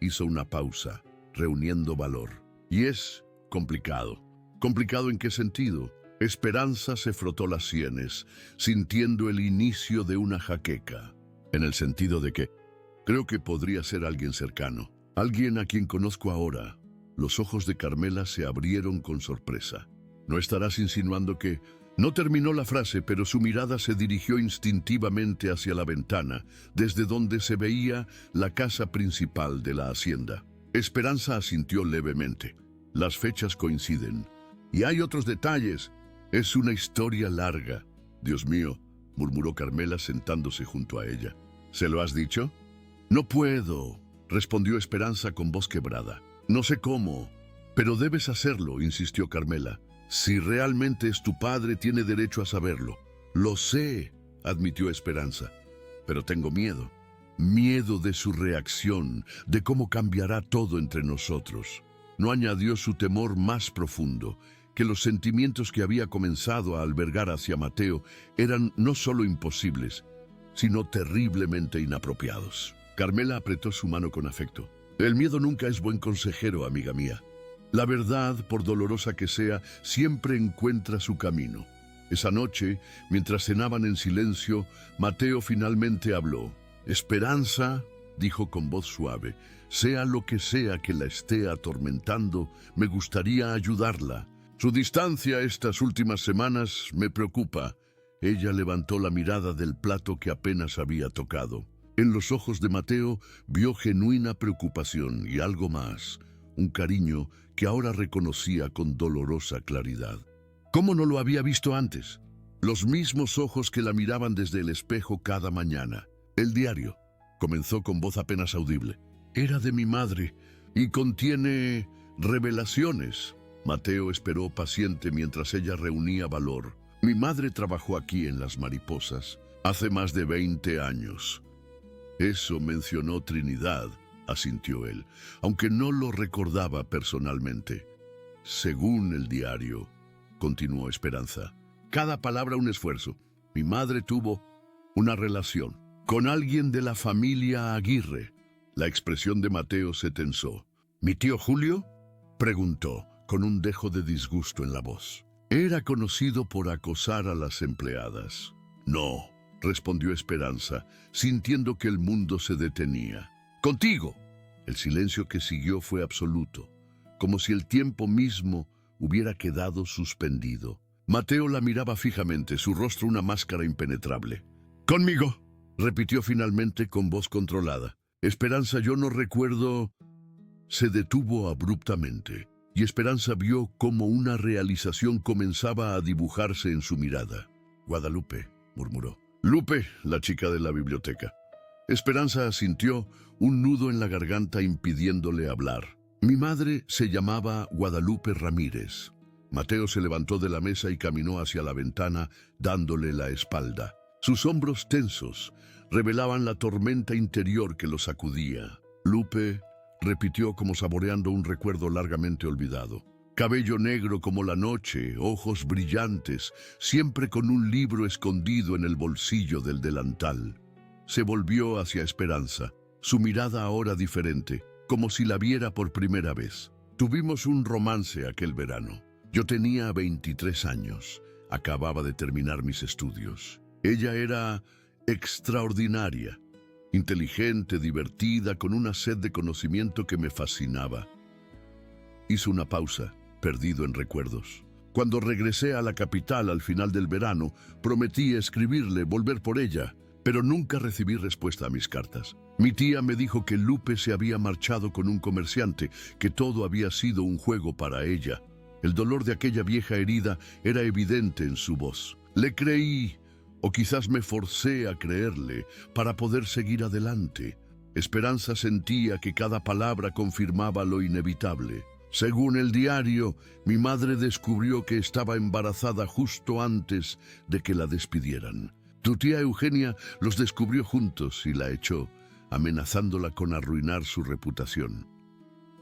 Hizo una pausa, reuniendo valor. «Y es complicado». «¿Complicado en qué sentido?» Esperanza se frotó las sienes, sintiendo el inicio de una jaqueca. «En el sentido de que creo que podría ser alguien cercano, alguien a quien conozco ahora». Los ojos de Carmela se abrieron con sorpresa. «¿No estarás insinuando que...?» No terminó la frase, pero su mirada se dirigió instintivamente hacia la ventana, desde donde se veía la casa principal de la hacienda. Esperanza asintió levemente. «Las fechas coinciden. Y hay otros detalles. Es una historia larga». «Dios mío», murmuró Carmela sentándose junto a ella. «¿Se lo has dicho?» «No puedo», respondió Esperanza con voz quebrada. «No sé cómo, pero debes hacerlo», insistió Carmela. «Si realmente es tu padre, tiene derecho a saberlo». «Lo sé», admitió Esperanza, «pero tengo miedo. Miedo de su reacción, de cómo cambiará todo entre nosotros». No añadió su temor más profundo, que los sentimientos que había comenzado a albergar hacia Mateo eran no solo imposibles, sino terriblemente inapropiados. Carmela apretó su mano con afecto. «El miedo nunca es buen consejero, amiga mía. La verdad, por dolorosa que sea, siempre encuentra su camino». Esa noche, mientras cenaban en silencio, Mateo finalmente habló. «Esperanza», dijo con voz suave, «sea lo que sea que la esté atormentando, me gustaría ayudarla. Su distancia estas últimas semanas me preocupa». Ella levantó la mirada del plato que apenas había tocado. En los ojos de Mateo vio genuina preocupación y algo más, un cariño que ahora reconocía con dolorosa claridad. ¿Cómo no lo había visto antes? los mismos ojos que la miraban desde el espejo cada mañana. El diario comenzó con voz apenas audible. Era de mi madre y contiene revelaciones. Mateo esperó paciente mientras ella reunía valor. Mi madre trabajó aquí en Las Mariposas hace más de 20 años. Eso mencionó Trinidad, asintió él, aunque no lo recordaba personalmente. Según el diario, continuó Esperanza, cada palabra un esfuerzo. Mi madre tuvo una relación con alguien de la familia Aguirre. La expresión de Mateo se tensó. ¿Mi tío Julio?, preguntó, con un dejo de disgusto en la voz. Era conocido por acosar a las empleadas. No, respondió Esperanza, sintiendo que el mundo se detenía. ¡Contigo! El silencio que siguió fue absoluto, como si el tiempo mismo hubiera quedado suspendido. Mateo la miraba fijamente, su rostro una máscara impenetrable. «¡Conmigo!», repitió finalmente con voz controlada. Esperanza, yo no recuerdo... Se detuvo abruptamente, y Esperanza vio cómo una realización comenzaba a dibujarse en su mirada. «Guadalupe», murmuró. «Lupe, la chica de la biblioteca». Esperanza asintió, un nudo en la garganta impidiéndole hablar. «Mi madre se llamaba Guadalupe Ramírez». Mateo se levantó de la mesa y caminó hacia la ventana, dándole la espalda. Sus hombros tensos revelaban la tormenta interior que lo sacudía. «Lupe», repitió como saboreando un recuerdo largamente olvidado. Cabello negro como la noche, ojos brillantes, siempre con un libro escondido en el bolsillo del delantal. Se volvió hacia Esperanza, su mirada ahora diferente, como si la viera por primera vez. Tuvimos un romance aquel verano. Yo tenía 23 años, acababa de terminar mis estudios. Ella era extraordinaria, inteligente, divertida, con una sed de conocimiento que me fascinaba. Hizo una pausa, perdido en recuerdos. Cuando regresé a la capital al final del verano, prometí escribirle, volver por ella, pero nunca recibí respuesta a mis cartas. Mi tía me dijo que Lupe se había marchado con un comerciante, que todo había sido un juego para ella. El dolor de aquella vieja herida era evidente en su voz. Le creí, o quizás me forcé a creerle, para poder seguir adelante. Esperanza sentía que cada palabra confirmaba lo inevitable. Según el diario, mi madre descubrió que estaba embarazada justo antes de que la despidieran. Tu tía Eugenia los descubrió juntos y la echó, amenazándola con arruinar su reputación.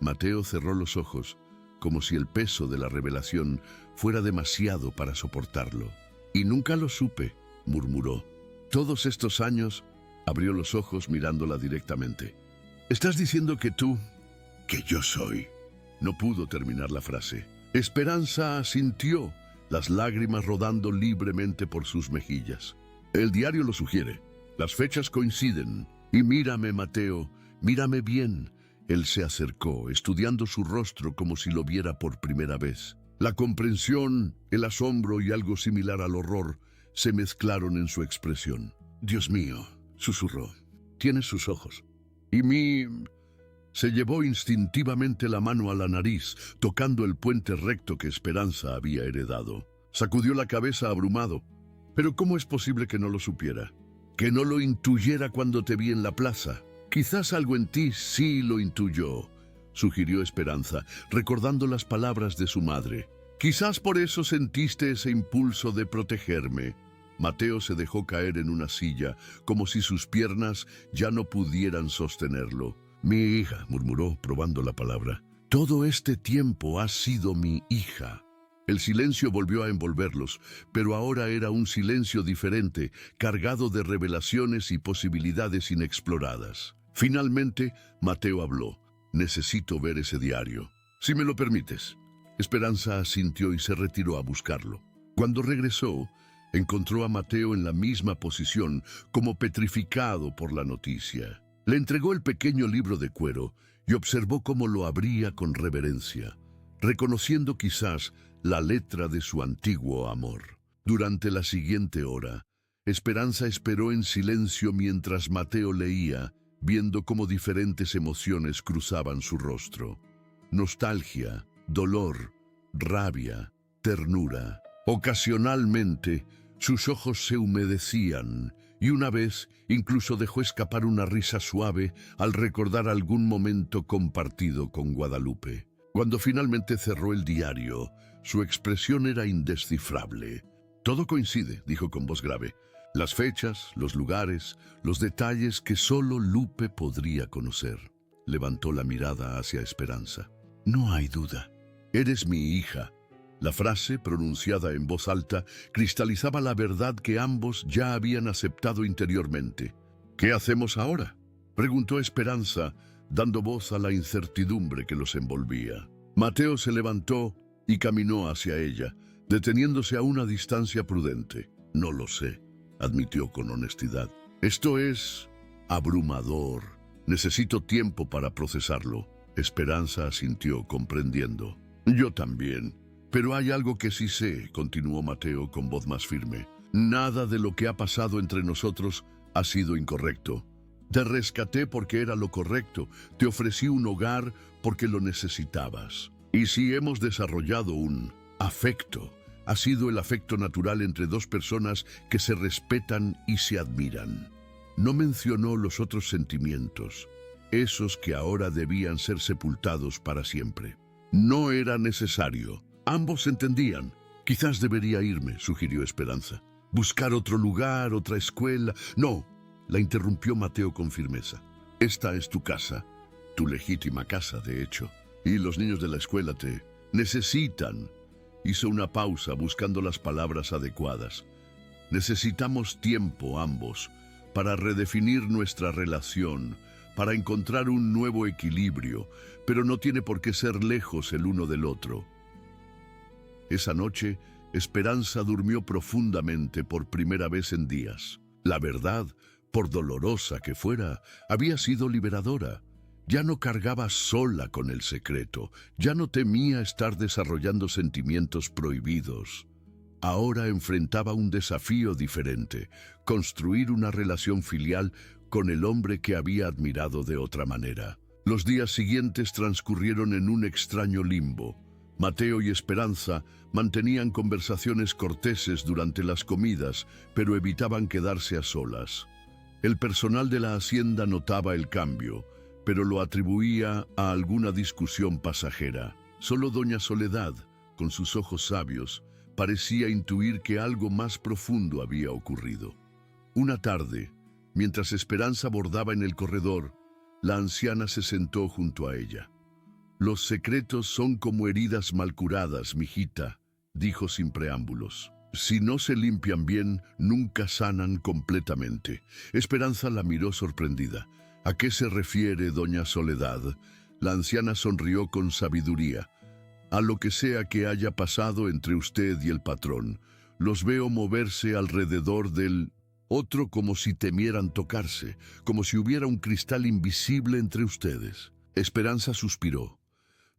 Mateo cerró los ojos, como si el peso de la revelación fuera demasiado para soportarlo. «Y nunca lo supe», murmuró. «Todos estos años», abrió los ojos mirándola directamente. «¿Estás diciendo que tú, que yo soy?» No pudo terminar la frase. Esperanza asintió, las lágrimas rodando libremente por sus mejillas. «El diario lo sugiere. Las fechas coinciden. Y mírame, Mateo, mírame bien». Él se acercó, estudiando su rostro como si lo viera por primera vez. La comprensión, el asombro y algo similar al horror se mezclaron en su expresión. «Dios mío», susurró, «tienes sus ojos». Y se llevó instintivamente la mano a la nariz, tocando el puente recto que Esperanza había heredado. Sacudió la cabeza abrumado. «¿Pero cómo es posible que no lo supiera? ¿Que no lo intuyera cuando te vi en la plaza? Quizás algo en ti sí lo intuyó», sugirió Esperanza, recordando las palabras de su madre. «Quizás por eso sentiste ese impulso de protegerme». Mateo se dejó caer en una silla, como si sus piernas ya no pudieran sostenerlo. «Mi hija», murmuró, probando la palabra. «Todo este tiempo has sido mi hija». El silencio volvió a envolverlos, pero ahora era un silencio diferente, cargado de revelaciones y posibilidades inexploradas. Finalmente, Mateo habló. «Necesito ver ese diario. Si me lo permites». Esperanza asintió y se retiró a buscarlo. Cuando regresó, encontró a Mateo en la misma posición, como petrificado por la noticia. Le entregó el pequeño libro de cuero y observó cómo lo abría con reverencia, reconociendo quizás la letra de su antiguo amor. Durante la siguiente hora, Esperanza esperó en silencio mientras Mateo leía, viendo cómo diferentes emociones cruzaban su rostro. Nostalgia, dolor, rabia, ternura. Ocasionalmente, Sus ojos se humedecían y una vez incluso dejó escapar una risa suave al recordar algún momento compartido con Guadalupe. Cuando finalmente cerró el diario, su expresión era indescifrable. «Todo coincide», dijo con voz grave. «Las fechas, los lugares, los detalles que solo Lupe podría conocer». Levantó la mirada hacia Esperanza. «No hay duda. Eres mi hija». La frase, pronunciada en voz alta, cristalizaba la verdad que ambos ya habían aceptado interiormente. «¿Qué hacemos ahora?», preguntó Esperanza, dando voz a la incertidumbre que los envolvía. Mateo se levantó y caminó hacia ella, deteniéndose a una distancia prudente. «No lo sé», admitió con honestidad. «Esto es abrumador. Necesito tiempo para procesarlo». Esperanza asintió, comprendiendo. «Yo también. Pero hay algo que sí sé», continuó Mateo con voz más firme. «Nada de lo que ha pasado entre nosotros ha sido incorrecto. Te rescaté porque era lo correcto. Te ofrecí un hogar porque lo necesitabas. Y si hemos desarrollado un afecto, ha sido el afecto natural entre dos personas que se respetan y se admiran». No mencionó los otros sentimientos, esos que ahora debían ser sepultados para siempre. No era necesario. Ambos entendían. «Quizás debería irme», sugirió Esperanza. «Buscar otro lugar, otra escuela». «No», la interrumpió Mateo con firmeza. «Esta es tu casa, tu legítima casa, de hecho. Y los niños de la escuela te necesitan». Hizo una pausa buscando las palabras adecuadas. «Necesitamos tiempo ambos para redefinir nuestra relación, para encontrar un nuevo equilibrio, pero no tiene por qué ser lejos el uno del otro». Esa noche, Esperanza durmió profundamente por primera vez en días. La verdad, por dolorosa que fuera, había sido liberadora. Ya no cargaba sola con el secreto, ya no temía estar desarrollando sentimientos prohibidos. Ahora enfrentaba un desafío diferente: construir una relación filial con el hombre que había admirado de otra manera. Los días siguientes transcurrieron en un extraño limbo. Mateo y Esperanza mantenían conversaciones corteses durante las comidas, pero evitaban quedarse a solas. El personal de la hacienda notaba el cambio, pero lo atribuía a alguna discusión pasajera. Solo doña Soledad, con sus ojos sabios, parecía intuir que algo más profundo había ocurrido. Una tarde, mientras Esperanza bordaba en el corredor, la anciana se sentó junto a ella. «Los secretos son como heridas mal curadas, mijita», dijo sin preámbulos. «Si no se limpian bien, nunca sanan completamente». Esperanza la miró sorprendida. «¿A qué se refiere, doña Soledad?». La anciana sonrió con sabiduría. «A lo que sea que haya pasado entre usted y el patrón. Los veo moverse alrededor del otro como si temieran tocarse, como si hubiera un cristal invisible entre ustedes». Esperanza suspiró.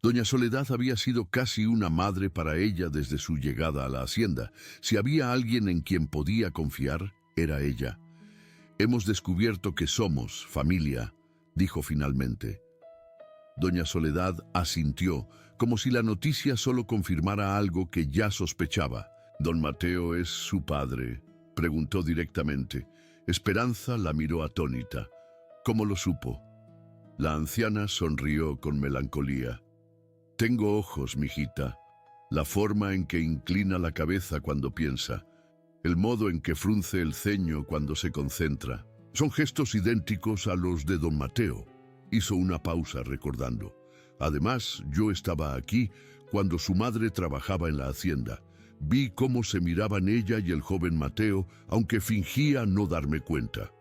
Doña Soledad había sido casi una madre para ella desde su llegada a la hacienda. Si había alguien en quien podía confiar, era ella. «Hemos descubierto que somos familia», dijo finalmente. Doña Soledad asintió, como si la noticia solo confirmara algo que ya sospechaba. «¿Don Mateo es su padre?», preguntó directamente. Esperanza la miró atónita. «¿Cómo lo supo?». La anciana sonrió con melancolía. «Tengo ojos, mijita. La forma en que inclina la cabeza cuando piensa, el modo en que frunce el ceño cuando se concentra, son gestos idénticos a los de don Mateo». Hizo una pausa recordando. «Además, yo estaba aquí cuando su madre trabajaba en la hacienda. Vi cómo se miraban ella y el joven Mateo, aunque fingía no darme cuenta».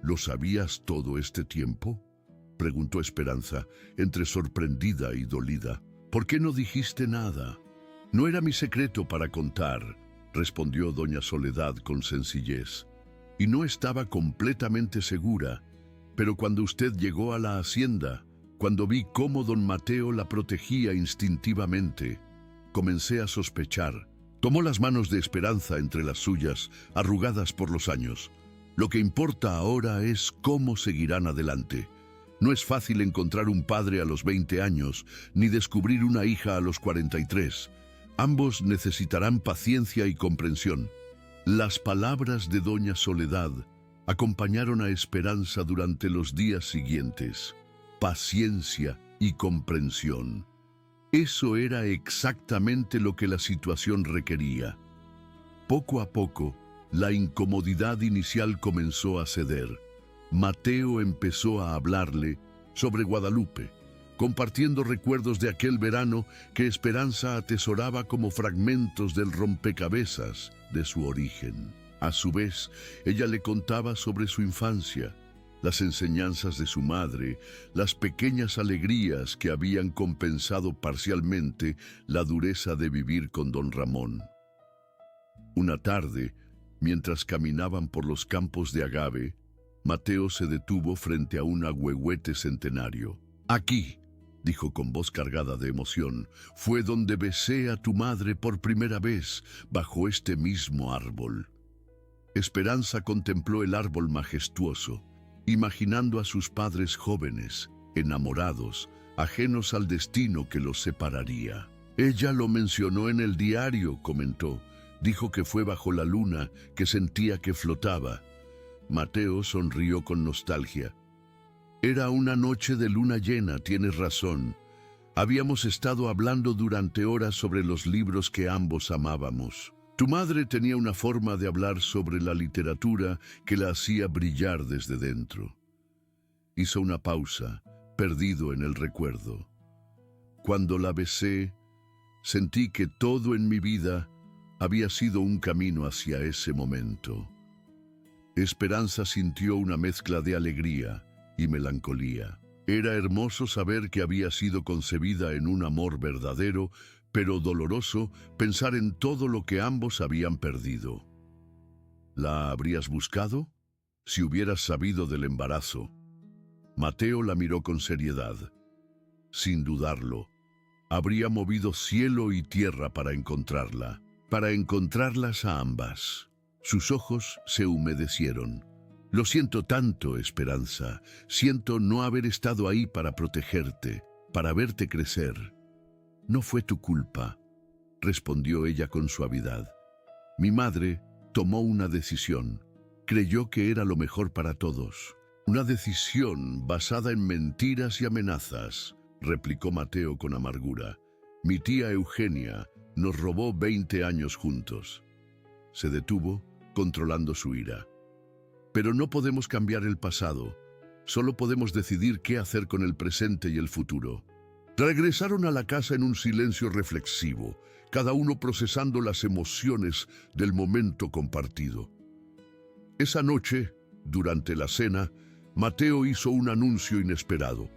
«¿Lo sabías todo este tiempo?», preguntó Esperanza, entre sorprendida y dolida. «¿Por qué no dijiste nada?». «No era mi secreto para contar», respondió doña Soledad con sencillez. «Y no estaba completamente segura, pero cuando usted llegó a la hacienda, cuando vi cómo don Mateo la protegía instintivamente, comencé a sospechar». Tomó las manos de Esperanza entre las suyas, arrugadas por los años. «Lo que importa ahora es cómo seguirán adelante. No es fácil encontrar un padre a los 20 años, ni descubrir una hija a los 43. Ambos necesitarán paciencia y comprensión. Las palabras de doña Soledad acompañaron a Esperanza durante los días siguientes. Paciencia y comprensión. Eso era exactamente lo que la situación requería. Poco a poco, la incomodidad inicial comenzó a ceder. Mateo empezó a hablarle sobre Guadalupe, compartiendo recuerdos de aquel verano que Esperanza atesoraba como fragmentos del rompecabezas de su origen. A su vez, ella le contaba sobre su infancia, las enseñanzas de su madre, las pequeñas alegrías que habían compensado parcialmente la dureza de vivir con don Ramón. Una tarde, mientras caminaban por los campos de agave, Mateo se detuvo frente a un ahuehuete centenario. «Aquí», dijo con voz cargada de emoción, «fue donde besé a tu madre por primera vez, bajo este mismo árbol». Esperanza contempló el árbol majestuoso, imaginando a sus padres jóvenes, enamorados, ajenos al destino que los separaría. «Ella lo mencionó en el diario», comentó. «Dijo que fue bajo la luna, que sentía que flotaba». Mateo sonrió con nostalgia. «Era una noche de luna llena, tienes razón. Habíamos estado hablando durante horas sobre los libros que ambos amábamos. Tu madre tenía una forma de hablar sobre la literatura que la hacía brillar desde dentro». Hizo una pausa, perdido en el recuerdo. «Cuando la besé, sentí que todo en mi vida había sido un camino hacia ese momento». Esperanza sintió una mezcla de alegría y melancolía. Era hermoso saber que había sido concebida en un amor verdadero, pero doloroso pensar en todo lo que ambos habían perdido. ¿La habrías buscado? Si hubieras sabido del embarazo. Mateo la miró con seriedad. Sin dudarlo, habría movido cielo y tierra para encontrarlas a ambas. Sus ojos se humedecieron. «Lo siento tanto, Esperanza. Siento no haber estado ahí para protegerte, para verte crecer». «No fue tu culpa», respondió ella con suavidad. «Mi madre tomó una decisión. Creyó que era lo mejor para todos». «Una decisión basada en mentiras y amenazas», replicó Mateo con amargura. «Mi tía Eugenia nos robó 20 años juntos». Se detuvo, controlando su ira. «Pero no podemos cambiar el pasado. Solo podemos decidir qué hacer con el presente y el futuro». Regresaron a la casa en un silencio reflexivo, cada uno procesando las emociones del momento compartido. Esa noche, durante la cena, Mateo hizo un anuncio inesperado.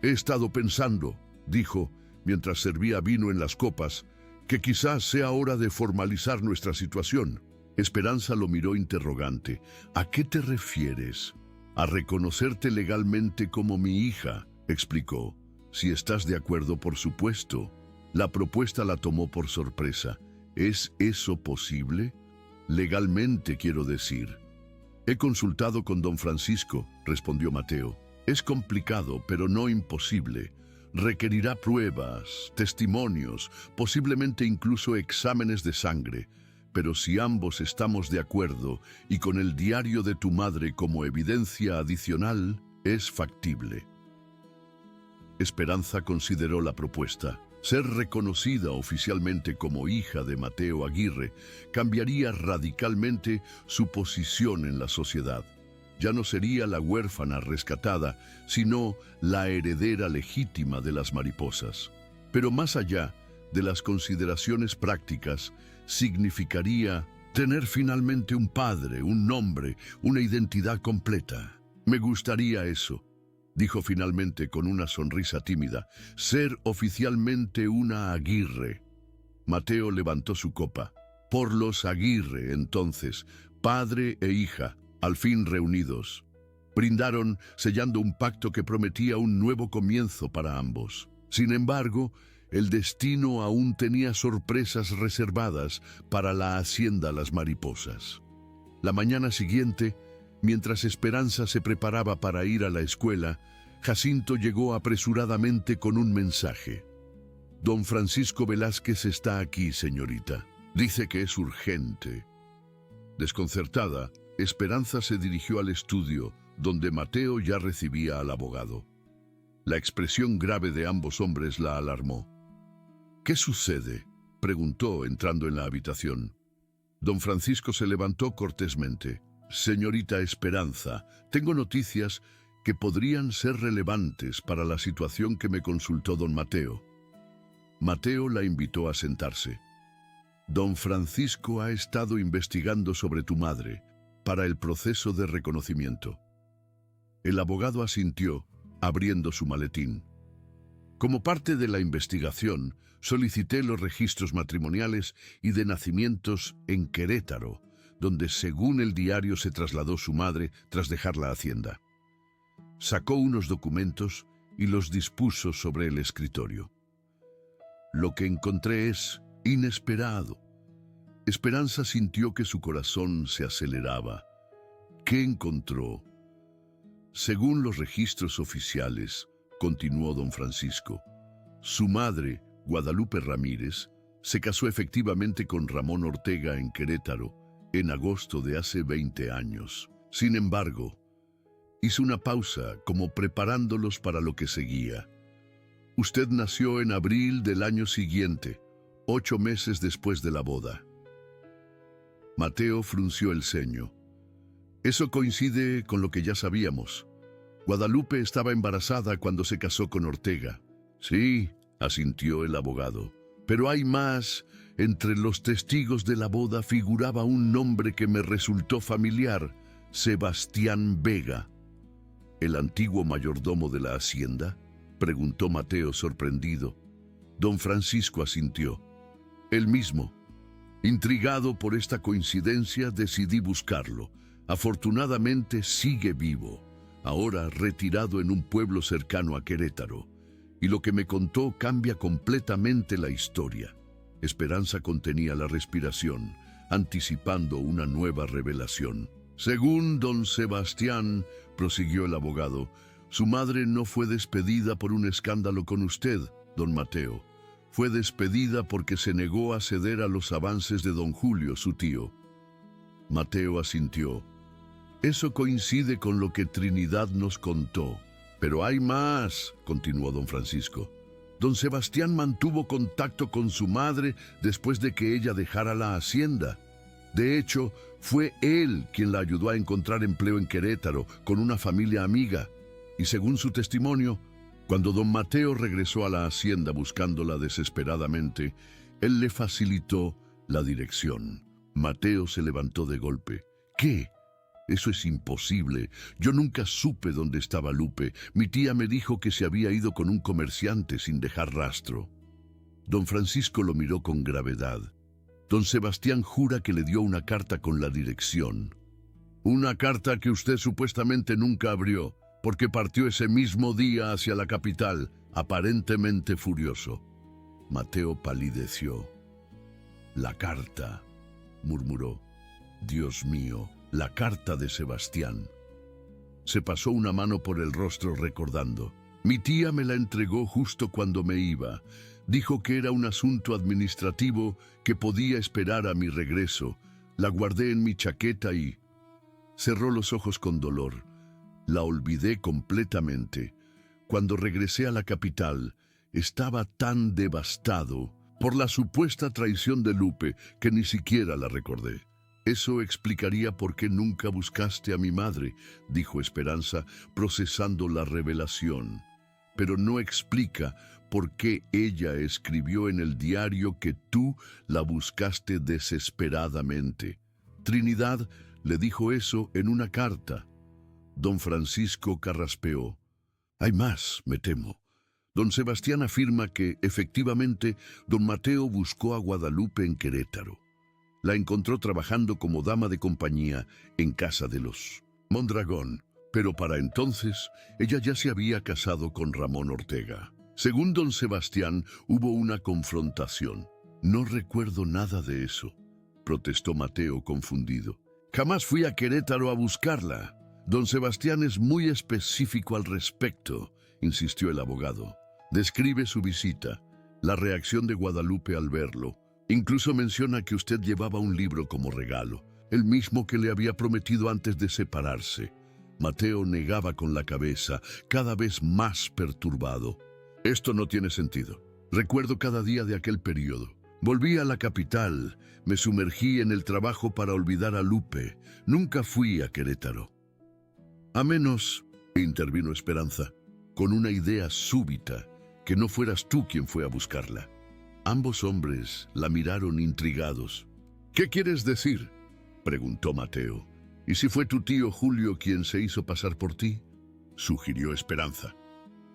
«He estado pensando», dijo, mientras servía vino en las copas, «que quizás sea hora de formalizar nuestra situación». Esperanza lo miró interrogante. «¿A qué te refieres?» «A reconocerte legalmente como mi hija», explicó. «Si estás de acuerdo, por supuesto». La propuesta la tomó por sorpresa. «¿Es eso posible?» «Legalmente, quiero decir». «He consultado con don Francisco», respondió Mateo. «Es complicado, pero no imposible. Requerirá pruebas, testimonios, posiblemente incluso exámenes de sangre. Pero si ambos estamos de acuerdo y con el diario de tu madre como evidencia adicional, es factible». Esperanza consideró la propuesta. Ser reconocida oficialmente como hija de Mateo Aguirre cambiaría radicalmente su posición en la sociedad. Ya no sería la huérfana rescatada, sino la heredera legítima de las mariposas. Pero más allá de las consideraciones prácticas, significaría tener finalmente un padre, un nombre, una identidad completa. «Me gustaría eso», dijo finalmente con una sonrisa tímida, «ser oficialmente una Aguirre». Mateo levantó su copa. «Por los Aguirre, entonces, padre e hija, al fin reunidos». Brindaron, sellando un pacto que prometía un nuevo comienzo para ambos. Sin embargo, el destino aún tenía sorpresas reservadas para la hacienda Las Mariposas. La mañana siguiente, mientras Esperanza se preparaba para ir a la escuela, Jacinto llegó apresuradamente con un mensaje. «Don Francisco Velázquez está aquí, señorita. Dice que es urgente». Desconcertada, Esperanza se dirigió al estudio, donde Mateo ya recibía al abogado. La expresión grave de ambos hombres la alarmó. «¿Qué sucede?», preguntó entrando en la habitación. Don Francisco se levantó cortésmente. «Señorita Esperanza, tengo noticias que podrían ser relevantes para la situación que me consultó don Mateo». Mateo la invitó a sentarse. «Don Francisco ha estado investigando sobre tu madre para el proceso de reconocimiento». El abogado asintió, abriendo su maletín. «Como parte de la investigación, solicité los registros matrimoniales y de nacimientos en Querétaro, donde según el diario se trasladó su madre tras dejar la hacienda. Sacó unos documentos y los dispuso sobre el escritorio. Lo que encontré es inesperado». Esperanza sintió que su corazón se aceleraba. ¿Qué encontró? Según los registros oficiales, continuó don Francisco, su madre, Guadalupe Ramírez, se casó efectivamente con Ramón Ortega en Querétaro en agosto de hace 20 años. Sin embargo, hizo una pausa como preparándolos para lo que seguía. Usted nació en abril del año siguiente, 8 meses después de la boda. Mateo frunció el ceño. Eso coincide con lo que ya sabíamos. Guadalupe estaba embarazada cuando se casó con Ortega. Sí, asintió el abogado. Pero hay más. Entre los testigos de la boda figuraba un nombre que me resultó familiar, Sebastián Vega. ¿El antiguo mayordomo de la hacienda?, preguntó Mateo sorprendido. Don Francisco asintió. El mismo. Intrigado por esta coincidencia, decidí buscarlo. Afortunadamente sigue vivo, ahora retirado en un pueblo cercano a Querétaro. Y lo que me contó cambia completamente la historia. Esperanza contenía la respiración, anticipando una nueva revelación. Según don Sebastián, prosiguió el abogado, su madre no fue despedida por un escándalo con usted, don Mateo. Fue despedida porque se negó a ceder a los avances de don Julio, su tío. Mateo asintió. Eso coincide con lo que Trinidad nos contó. Pero hay más, continuó don Francisco. Don Sebastián mantuvo contacto con su madre después de que ella dejara la hacienda. De hecho, fue él quien la ayudó a encontrar empleo en Querétaro con una familia amiga. Y según su testimonio, cuando don Mateo regresó a la hacienda buscándola desesperadamente, él le facilitó la dirección. Mateo se levantó de golpe. ¿Qué? Eso es imposible. Yo nunca supe dónde estaba Lupe. Mi tía me dijo que se había ido con un comerciante sin dejar rastro. Don Francisco lo miró con gravedad. Don Sebastián jura que le dio una carta con la dirección. Una carta que usted supuestamente nunca abrió, porque partió ese mismo día hacia la capital, aparentemente furioso. Mateo palideció. La carta, murmuró. Dios mío, la carta de Sebastián. Se pasó una mano por el rostro recordando. Mi tía me la entregó justo cuando me iba. Dijo que era un asunto administrativo que podía esperar a mi regreso. La guardé en mi chaqueta y... Cerró los ojos con dolor. La olvidé completamente. Cuando regresé a la capital, estaba tan devastado por la supuesta traición de Lupe que ni siquiera la recordé. Eso explicaría por qué nunca buscaste a mi madre, dijo Esperanza, procesando la revelación. Pero no explica por qué ella escribió en el diario que tú la buscaste desesperadamente. Trinidad le dijo eso en una carta. Don Francisco carraspeó. Hay más, me temo. Don Sebastián afirma que, efectivamente, don Mateo buscó a Guadalupe en Querétaro. La encontró trabajando como dama de compañía en casa de los Mondragón, pero para entonces ella ya se había casado con Ramón Ortega. Según don Sebastián, hubo una confrontación. No recuerdo nada de eso, protestó Mateo confundido. Jamás fui a Querétaro a buscarla. Don Sebastián es muy específico al respecto, insistió el abogado. Describe su visita, la reacción de Guadalupe al verlo. Incluso menciona que usted llevaba un libro como regalo. el mismo que le había prometido antes de separarse. Mateo negaba con la cabeza, cada vez más perturbado. Esto no tiene sentido. Recuerdo cada día de aquel periodo. Volví a la capital, me sumergí en el trabajo para olvidar a Lupe. Nunca fui a Querétaro. A menos, intervino Esperanza, con una idea súbita, que no fueras tú quien fue a buscarla. Ambos hombres la miraron intrigados. ¿Qué quieres decir?, preguntó Mateo. ¿Y si fue tu tío Julio quien se hizo pasar por ti?, sugirió Esperanza.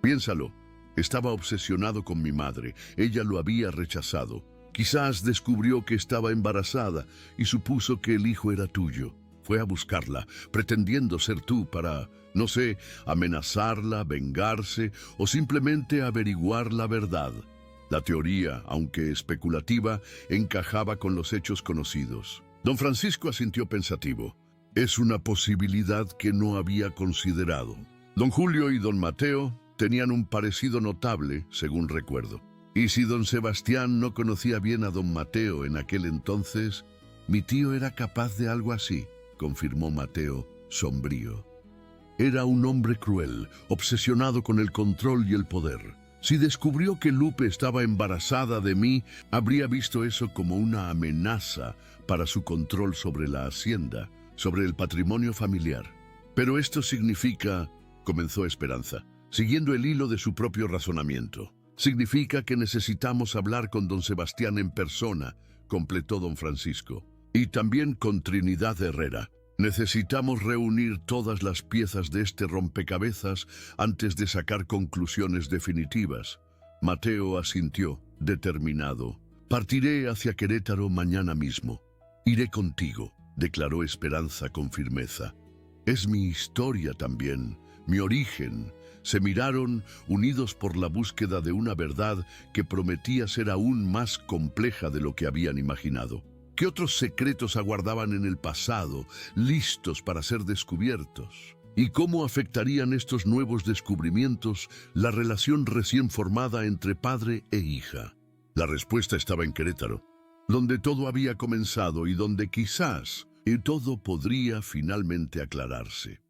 Piénsalo, estaba obsesionado con mi madre, ella lo había rechazado. Quizás descubrió que estaba embarazada y supuso que el hijo era tuyo. Fue a buscarla, pretendiendo ser tú para, no sé, amenazarla, vengarse o simplemente averiguar la verdad. La teoría, aunque especulativa, encajaba con los hechos conocidos. Don Francisco asintió pensativo. Es una posibilidad que no había considerado. Don Julio y don Mateo tenían un parecido notable, según recuerdo. Y si don Sebastián no conocía bien a don Mateo en aquel entonces, mi tío era capaz de algo así, confirmó Mateo, sombrío. Era un hombre cruel, obsesionado con el control y el poder. Si descubrió que Lupe estaba embarazada de mí, habría visto eso como una amenaza para su control sobre la hacienda, sobre el patrimonio familiar. Pero esto significa, comenzó Esperanza, siguiendo el hilo de su propio razonamiento. Significa que necesitamos hablar con don Sebastián en persona, completó don Francisco. Y también con Trinidad Herrera. Necesitamos reunir todas las piezas de este rompecabezas antes de sacar conclusiones definitivas. Mateo asintió, determinado. Partiré hacia Querétaro mañana mismo. Iré contigo, declaró Esperanza con firmeza. Es mi historia también, mi origen. Se miraron, unidos por la búsqueda de una verdad que prometía ser aún más compleja de lo que habían imaginado. ¿Qué otros secretos aguardaban en el pasado, listos para ser descubiertos? ¿Y cómo afectarían estos nuevos descubrimientos la relación recién formada entre padre e hija? La respuesta estaba en Querétaro, donde todo había comenzado y donde quizás todo podría finalmente aclararse.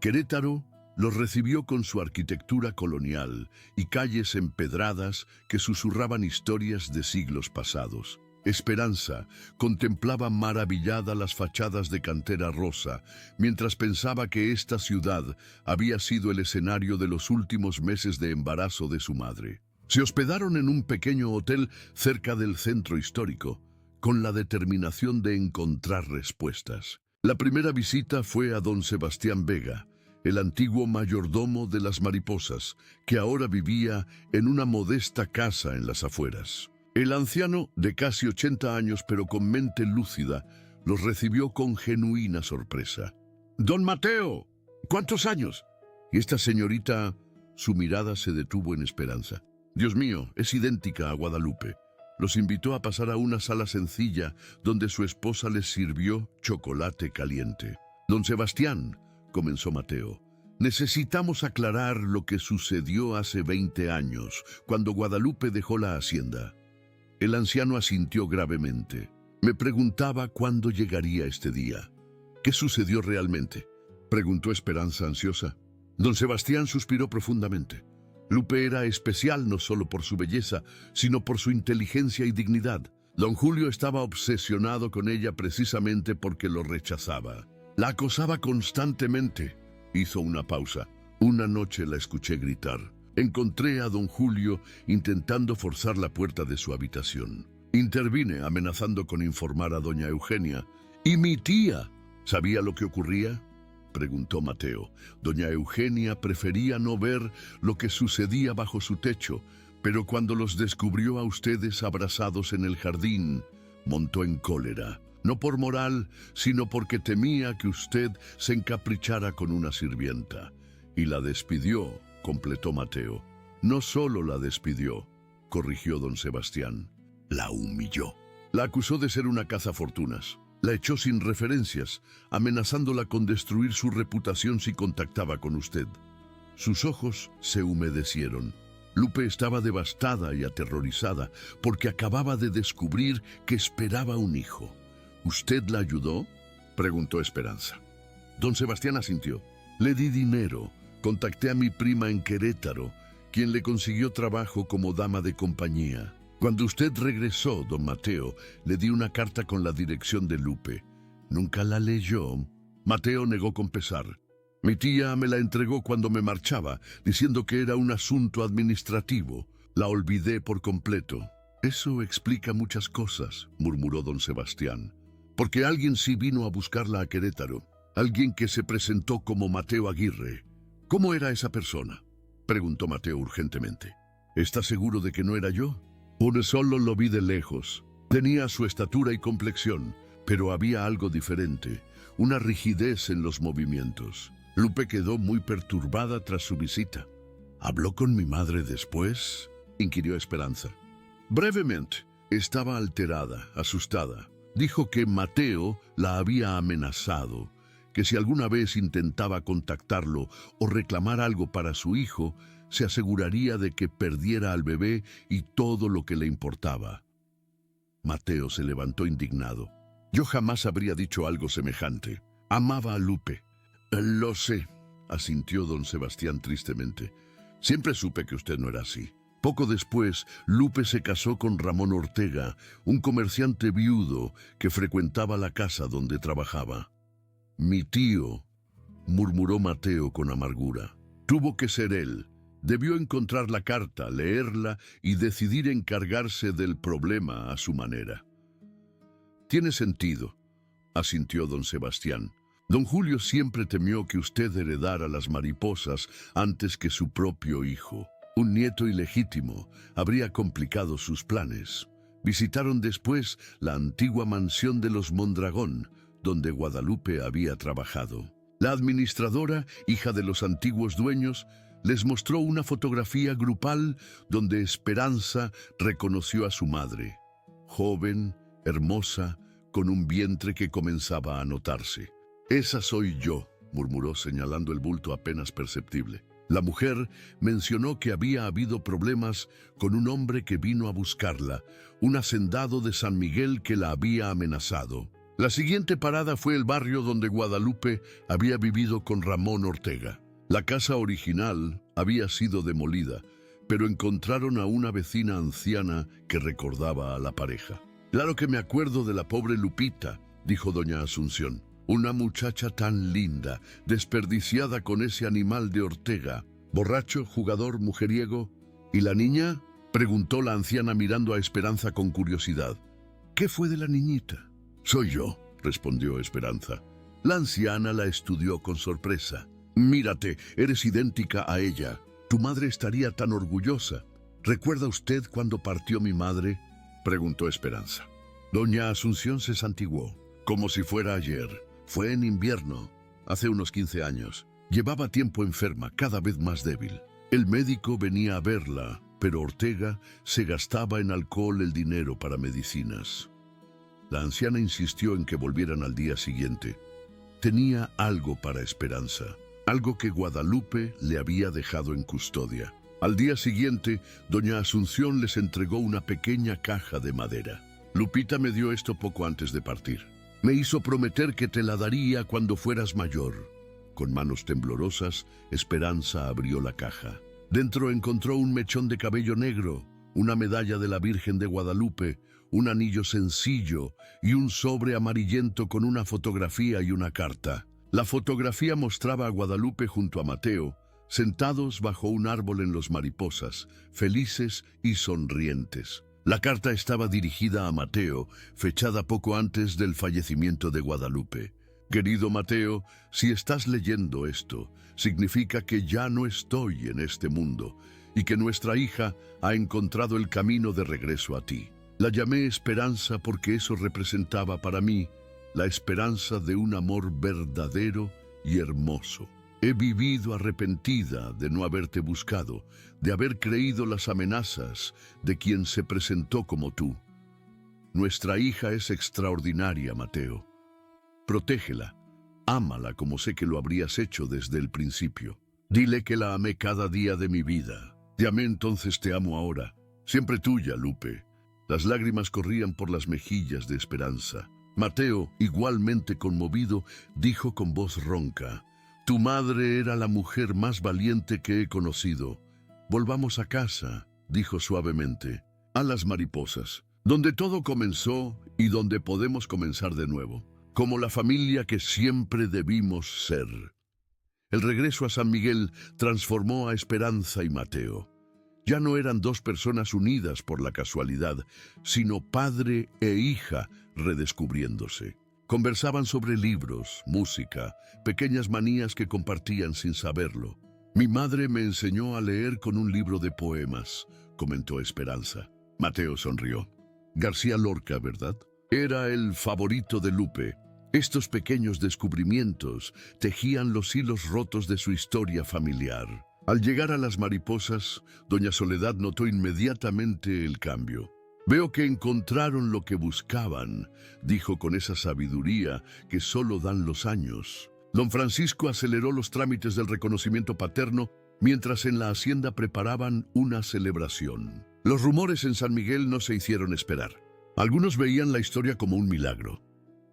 Querétaro los recibió con su arquitectura colonial y calles empedradas que susurraban historias de siglos pasados. Esperanza contemplaba maravillada las fachadas de cantera rosa, mientras pensaba que esta ciudad había sido el escenario de los últimos meses de embarazo de su madre. Se hospedaron en un pequeño hotel cerca del centro histórico, con la determinación de encontrar respuestas. La primera visita fue a don Sebastián Vega, el antiguo mayordomo de las Mariposas, que ahora vivía en una modesta casa en las afueras. El anciano, de casi 80 años pero con mente lúcida, los recibió con genuina sorpresa. «Don Mateo, ¿cuántos años?» Y esta señorita, su mirada se detuvo en Esperanza. «Dios mío, es idéntica a Guadalupe». Los invitó a pasar a una sala sencilla donde su esposa les sirvió chocolate caliente. «Don Sebastián», comenzó Mateo, «necesitamos aclarar lo que sucedió hace 20 años, cuando Guadalupe dejó la hacienda». El anciano asintió gravemente. Me preguntaba cuándo llegaría este día. ¿Qué sucedió realmente?, preguntó Esperanza ansiosa. Don Sebastián suspiró profundamente. Lupe era especial no solo por su belleza, sino por su inteligencia y dignidad. Don Julio estaba obsesionado con ella precisamente porque lo rechazaba. La acosaba constantemente. Hizo una pausa. Una noche la escuché gritar. Encontré a don Julio intentando forzar la puerta de su habitación. Intervine amenazando con informar a doña Eugenia. ¿Y mi tía sabía lo que ocurría?, preguntó Mateo. Doña Eugenia prefería no ver lo que sucedía bajo su techo, pero cuando los descubrió a ustedes abrazados en el jardín, montó en cólera. No por moral, sino porque temía que usted se encaprichara con una sirvienta. Y la despidió, completó Mateo. No solo la despidió, corrigió don Sebastián, la humilló. La acusó de ser una cazafortunas. La echó sin referencias, amenazándola con destruir su reputación si contactaba con usted. Sus ojos se humedecieron. Lupe estaba devastada y aterrorizada porque acababa de descubrir que esperaba un hijo. ¿Usted la ayudó?, preguntó Esperanza. Don Sebastián asintió. Le di dinero. Contacté a mi prima en Querétaro, quien le consiguió trabajo como dama de compañía. Cuando usted regresó, don Mateo, le di una carta con la dirección de Lupe. ¿Nunca la leyó? Mateo negó con pesar. Mi tía me la entregó cuando me marchaba, diciendo que era un asunto administrativo. La olvidé por completo. Eso explica muchas cosas, murmuró don Sebastián. Porque alguien sí vino a buscarla a Querétaro. Alguien que se presentó como Mateo Aguirre. ¿Cómo era esa persona?, preguntó Mateo urgentemente. ¿Está seguro de que no era yo? Por solo lo vi de lejos. Tenía su estatura y complexión, pero había algo diferente, una rigidez en los movimientos. Lupe quedó muy perturbada tras su visita. ¿Habló con mi madre después?, inquirió Esperanza. Brevemente. Estaba alterada, asustada. Dijo que Mateo la había amenazado, que si alguna vez intentaba contactarlo o reclamar algo para su hijo, se aseguraría de que perdiera al bebé y todo lo que le importaba. Mateo se levantó indignado. Yo jamás habría dicho algo semejante. Amaba a Lupe. Lo sé, asintió don Sebastián tristemente. Siempre supe que usted no era así. Poco después, Lupe se casó con Ramón Ortega, un comerciante viudo que frecuentaba la casa donde trabajaba. Mi tío, murmuró Mateo con amargura. Tuvo que ser él. Debió encontrar la carta, leerla y decidir encargarse del problema a su manera. Tiene sentido, asintió don Sebastián. Don Julio siempre temió que usted heredara las mariposas antes que su propio hijo. Un nieto ilegítimo habría complicado sus planes. Visitaron después la antigua mansión de los Mondragón, donde Guadalupe había trabajado. La administradora, hija de los antiguos dueños, les mostró una fotografía grupal donde Esperanza reconoció a su madre, joven, hermosa, con un vientre que comenzaba a notarse. «Esa soy yo», murmuró señalando el bulto apenas perceptible. La mujer mencionó que había habido problemas con un hombre que vino a buscarla, un hacendado de San Miguel que la había amenazado. La siguiente parada fue el barrio donde Guadalupe había vivido con Ramón Ortega. La casa original había sido demolida, pero encontraron a una vecina anciana que recordaba a la pareja. «Claro que me acuerdo de la pobre Lupita», dijo doña Asunción. «Una muchacha tan linda, desperdiciada con ese animal de Ortega. Borracho, jugador, mujeriego». «¿Y la niña?», preguntó la anciana mirando a Esperanza con curiosidad. «¿Qué fue de la niñita?». «Soy yo», respondió Esperanza. La anciana la estudió con sorpresa. «Mírate, eres idéntica a ella. Tu madre estaría tan orgullosa. ¿Recuerda usted cuando partió mi madre?», preguntó Esperanza. Doña Asunción se santiguó, como si fuera ayer. Fue en invierno, hace unos 15 años. Llevaba tiempo enferma, cada vez más débil. El médico venía a verla, pero Ortega se gastaba en alcohol el dinero para medicinas. La anciana insistió en que volvieran al día siguiente. Tenía algo para Esperanza, algo que Guadalupe le había dejado en custodia. Al día siguiente, doña Asunción les entregó una pequeña caja de madera. «Lupita me dio esto poco antes de partir. Me hizo prometer que te la daría cuando fueras mayor». Con manos temblorosas, Esperanza abrió la caja. Dentro encontró un mechón de cabello negro, una medalla de la Virgen de Guadalupe, un anillo sencillo y un sobre amarillento con una fotografía y una carta. La fotografía mostraba a Guadalupe junto a Mateo, sentados bajo un árbol en Los Mariposas, felices y sonrientes. La carta estaba dirigida a Mateo, fechada poco antes del fallecimiento de Guadalupe. «Querido Mateo, si estás leyendo esto, significa que ya no estoy en este mundo y que nuestra hija ha encontrado el camino de regreso a ti. La llamé Esperanza porque eso representaba para mí la esperanza de un amor verdadero y hermoso. He vivido arrepentida de no haberte buscado, de haber creído las amenazas de quien se presentó como tú. Nuestra hija es extraordinaria, Mateo. Protégela, ámala como sé que lo habrías hecho desde el principio. Dile que la amé cada día de mi vida. Te amé entonces, te amo ahora. Siempre tuya, Lupe». Las lágrimas corrían por las mejillas de Esperanza. Mateo, igualmente conmovido, dijo con voz ronca: «Tu madre era la mujer más valiente que he conocido. Volvamos a casa», dijo suavemente, «a las mariposas, donde todo comenzó y donde podemos comenzar de nuevo, como la familia que siempre debimos ser». El regreso a San Miguel transformó a Esperanza y Mateo. Ya no eran dos personas unidas por la casualidad, sino padre e hija redescubriéndose. Conversaban sobre libros, música, pequeñas manías que compartían sin saberlo. «Mi madre me enseñó a leer con un libro de poemas», comentó Esperanza. Mateo sonrió. «García Lorca, ¿verdad? Era el favorito de Lupe». Estos pequeños descubrimientos tejían los hilos rotos de su historia familiar. Al llegar a las mariposas, doña Soledad notó inmediatamente el cambio. «Veo que encontraron lo que buscaban», dijo con esa sabiduría que solo dan los años. Don Francisco aceleró los trámites del reconocimiento paterno mientras en la hacienda preparaban una celebración. Los rumores en San Miguel no se hicieron esperar. Algunos veían la historia como un milagro.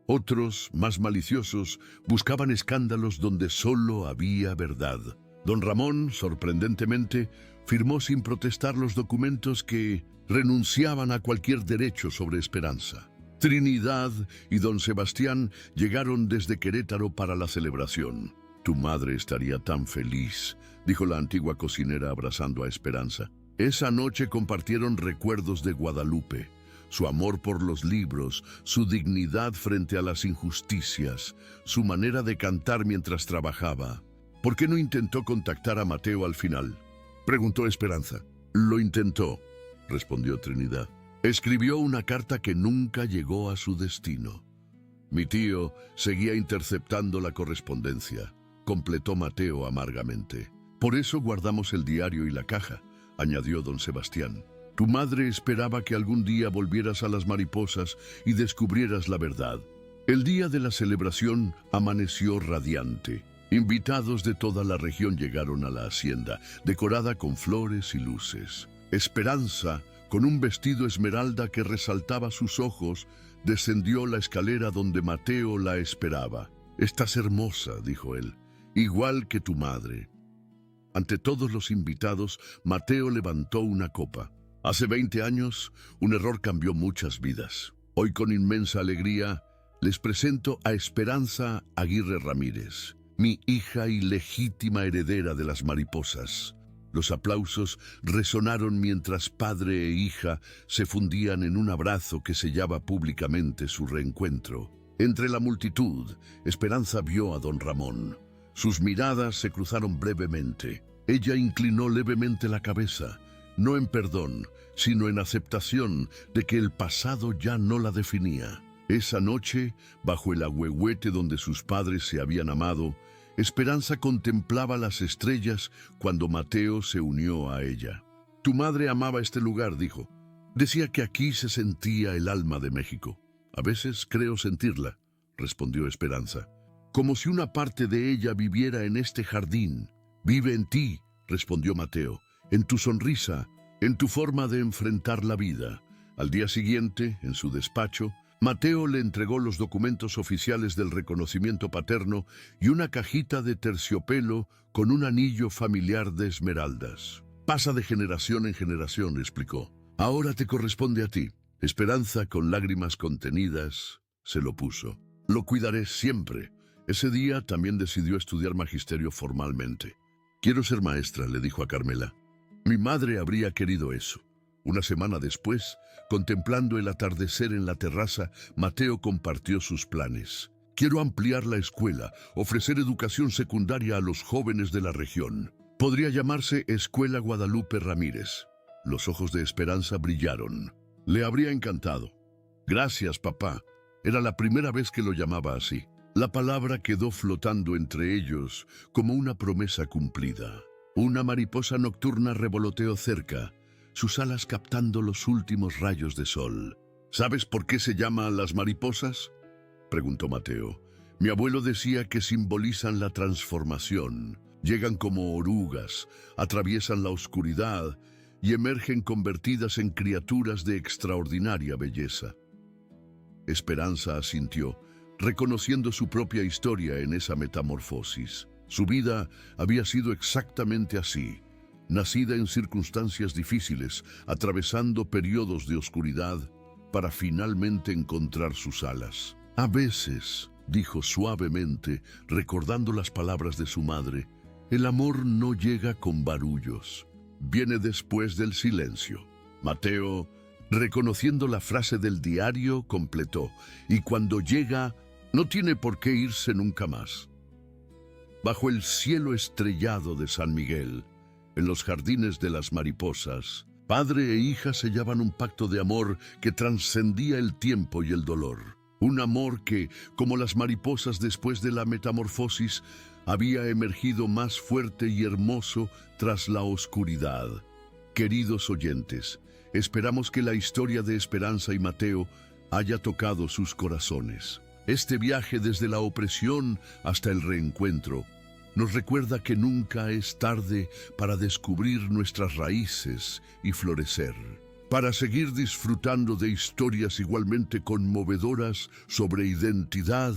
Otros, más maliciosos, buscaban escándalos donde solo había verdad. Don Ramón, sorprendentemente, firmó sin protestar los documentos que renunciaban a cualquier derecho sobre Esperanza. Trinidad y don Sebastián llegaron desde Querétaro para la celebración. «Tu madre estaría tan feliz», dijo la antigua cocinera abrazando a Esperanza. Esa noche compartieron recuerdos de Guadalupe, su amor por los libros, su dignidad frente a las injusticias, su manera de cantar mientras trabajaba. «¿Por qué no intentó contactar a Mateo al final?», preguntó Esperanza. «Lo intentó», respondió Trinidad. «Escribió una carta que nunca llegó a su destino. Mi tío seguía interceptando la correspondencia», completó Mateo amargamente. «Por eso guardamos el diario y la caja», añadió don Sebastián. «Tu madre esperaba que algún día volvieras a las mariposas y descubrieras la verdad». El día de la celebración amaneció radiante. Invitados de toda la región llegaron a la hacienda, decorada con flores y luces. Esperanza, con un vestido esmeralda que resaltaba sus ojos, descendió la escalera donde Mateo la esperaba. «Estás hermosa», dijo él, «igual que tu madre». Ante todos los invitados, Mateo levantó una copa. Hace 20 años, un error cambió muchas vidas. Hoy, con inmensa alegría, les presento a Esperanza Aguirre Ramírez, mi hija y legítima heredera de las mariposas. Los aplausos resonaron mientras padre e hija se fundían en un abrazo que sellaba públicamente su reencuentro. Entre la multitud, Esperanza vio a don Ramón. Sus miradas se cruzaron brevemente. Ella inclinó levemente la cabeza, no en perdón, sino en aceptación de que el pasado ya no la definía. Esa noche, bajo el ahuehuete donde sus padres se habían amado, Esperanza contemplaba las estrellas cuando Mateo se unió a ella. «Tu madre amaba este lugar», dijo. «Decía que aquí se sentía el alma de México». «A veces creo sentirla», respondió Esperanza. «Como si una parte de ella viviera en este jardín». «Vive en ti», respondió Mateo, «en tu sonrisa, en tu forma de enfrentar la vida». Al día siguiente, en su despacho, Mateo le entregó los documentos oficiales del reconocimiento paterno y una cajita de terciopelo con un anillo familiar de esmeraldas. «Pasa de generación en generación», explicó. «Ahora te corresponde a ti». Esperanza, con lágrimas contenidas, se lo puso. «Lo cuidaré siempre». Ese día también decidió estudiar magisterio formalmente. «Quiero ser maestra», le dijo a Carmela. «Mi madre habría querido eso». Una semana después, contemplando el atardecer en la terraza, Mateo compartió sus planes. «Quiero ampliar la escuela, ofrecer educación secundaria a los jóvenes de la región. Podría llamarse Escuela Guadalupe Ramírez». Los ojos de Esperanza brillaron. Le habría encantado. «Gracias, papá». Era la primera vez que lo llamaba así. La palabra quedó flotando entre ellos como una promesa cumplida. Una mariposa nocturna revoloteó cerca, sus alas captando los últimos rayos de sol. «¿Sabes por qué se llaman las mariposas?», preguntó Mateo. «Mi abuelo decía que simbolizan la transformación. Llegan como orugas, atraviesan la oscuridad y emergen convertidas en criaturas de extraordinaria belleza». Esperanza asintió, reconociendo su propia historia en esa metamorfosis. Su vida había sido exactamente así, nacida en circunstancias difíciles, atravesando periodos de oscuridad, para finalmente encontrar sus alas. A veces, dijo suavemente, recordando las palabras de su madre, el amor no llega con barullos, viene después del silencio. Mateo, reconociendo la frase del diario, completó, y cuando llega, no tiene por qué irse nunca más. Bajo el cielo estrellado de San Miguel, en los jardines de las mariposas, padre e hija sellaban un pacto de amor que trascendía el tiempo y el dolor. Un amor que, como las mariposas después de la metamorfosis, había emergido más fuerte y hermoso tras la oscuridad. Queridos oyentes, esperamos que la historia de Esperanza y Mateo haya tocado sus corazones. Este viaje desde la opresión hasta el reencuentro nos recuerda que nunca es tarde para descubrir nuestras raíces y florecer. Para seguir disfrutando de historias igualmente conmovedoras sobre identidad,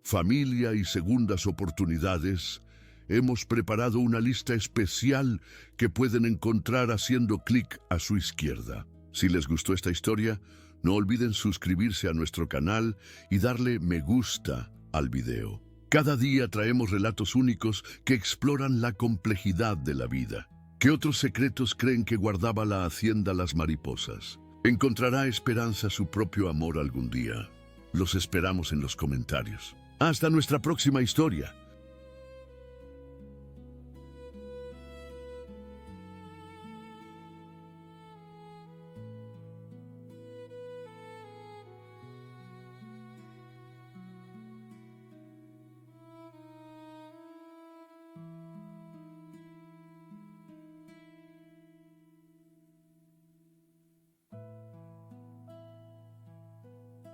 familia y segundas oportunidades, hemos preparado una lista especial que pueden encontrar haciendo clic a su izquierda. Si les gustó esta historia, no olviden suscribirse a nuestro canal y darle me gusta al video. Cada día traemos relatos únicos que exploran la complejidad de la vida. ¿Qué otros secretos creen que guardaba la hacienda Las Mariposas? ¿Encontrará Esperanza su propio amor algún día? Los esperamos en los comentarios. Hasta nuestra próxima historia.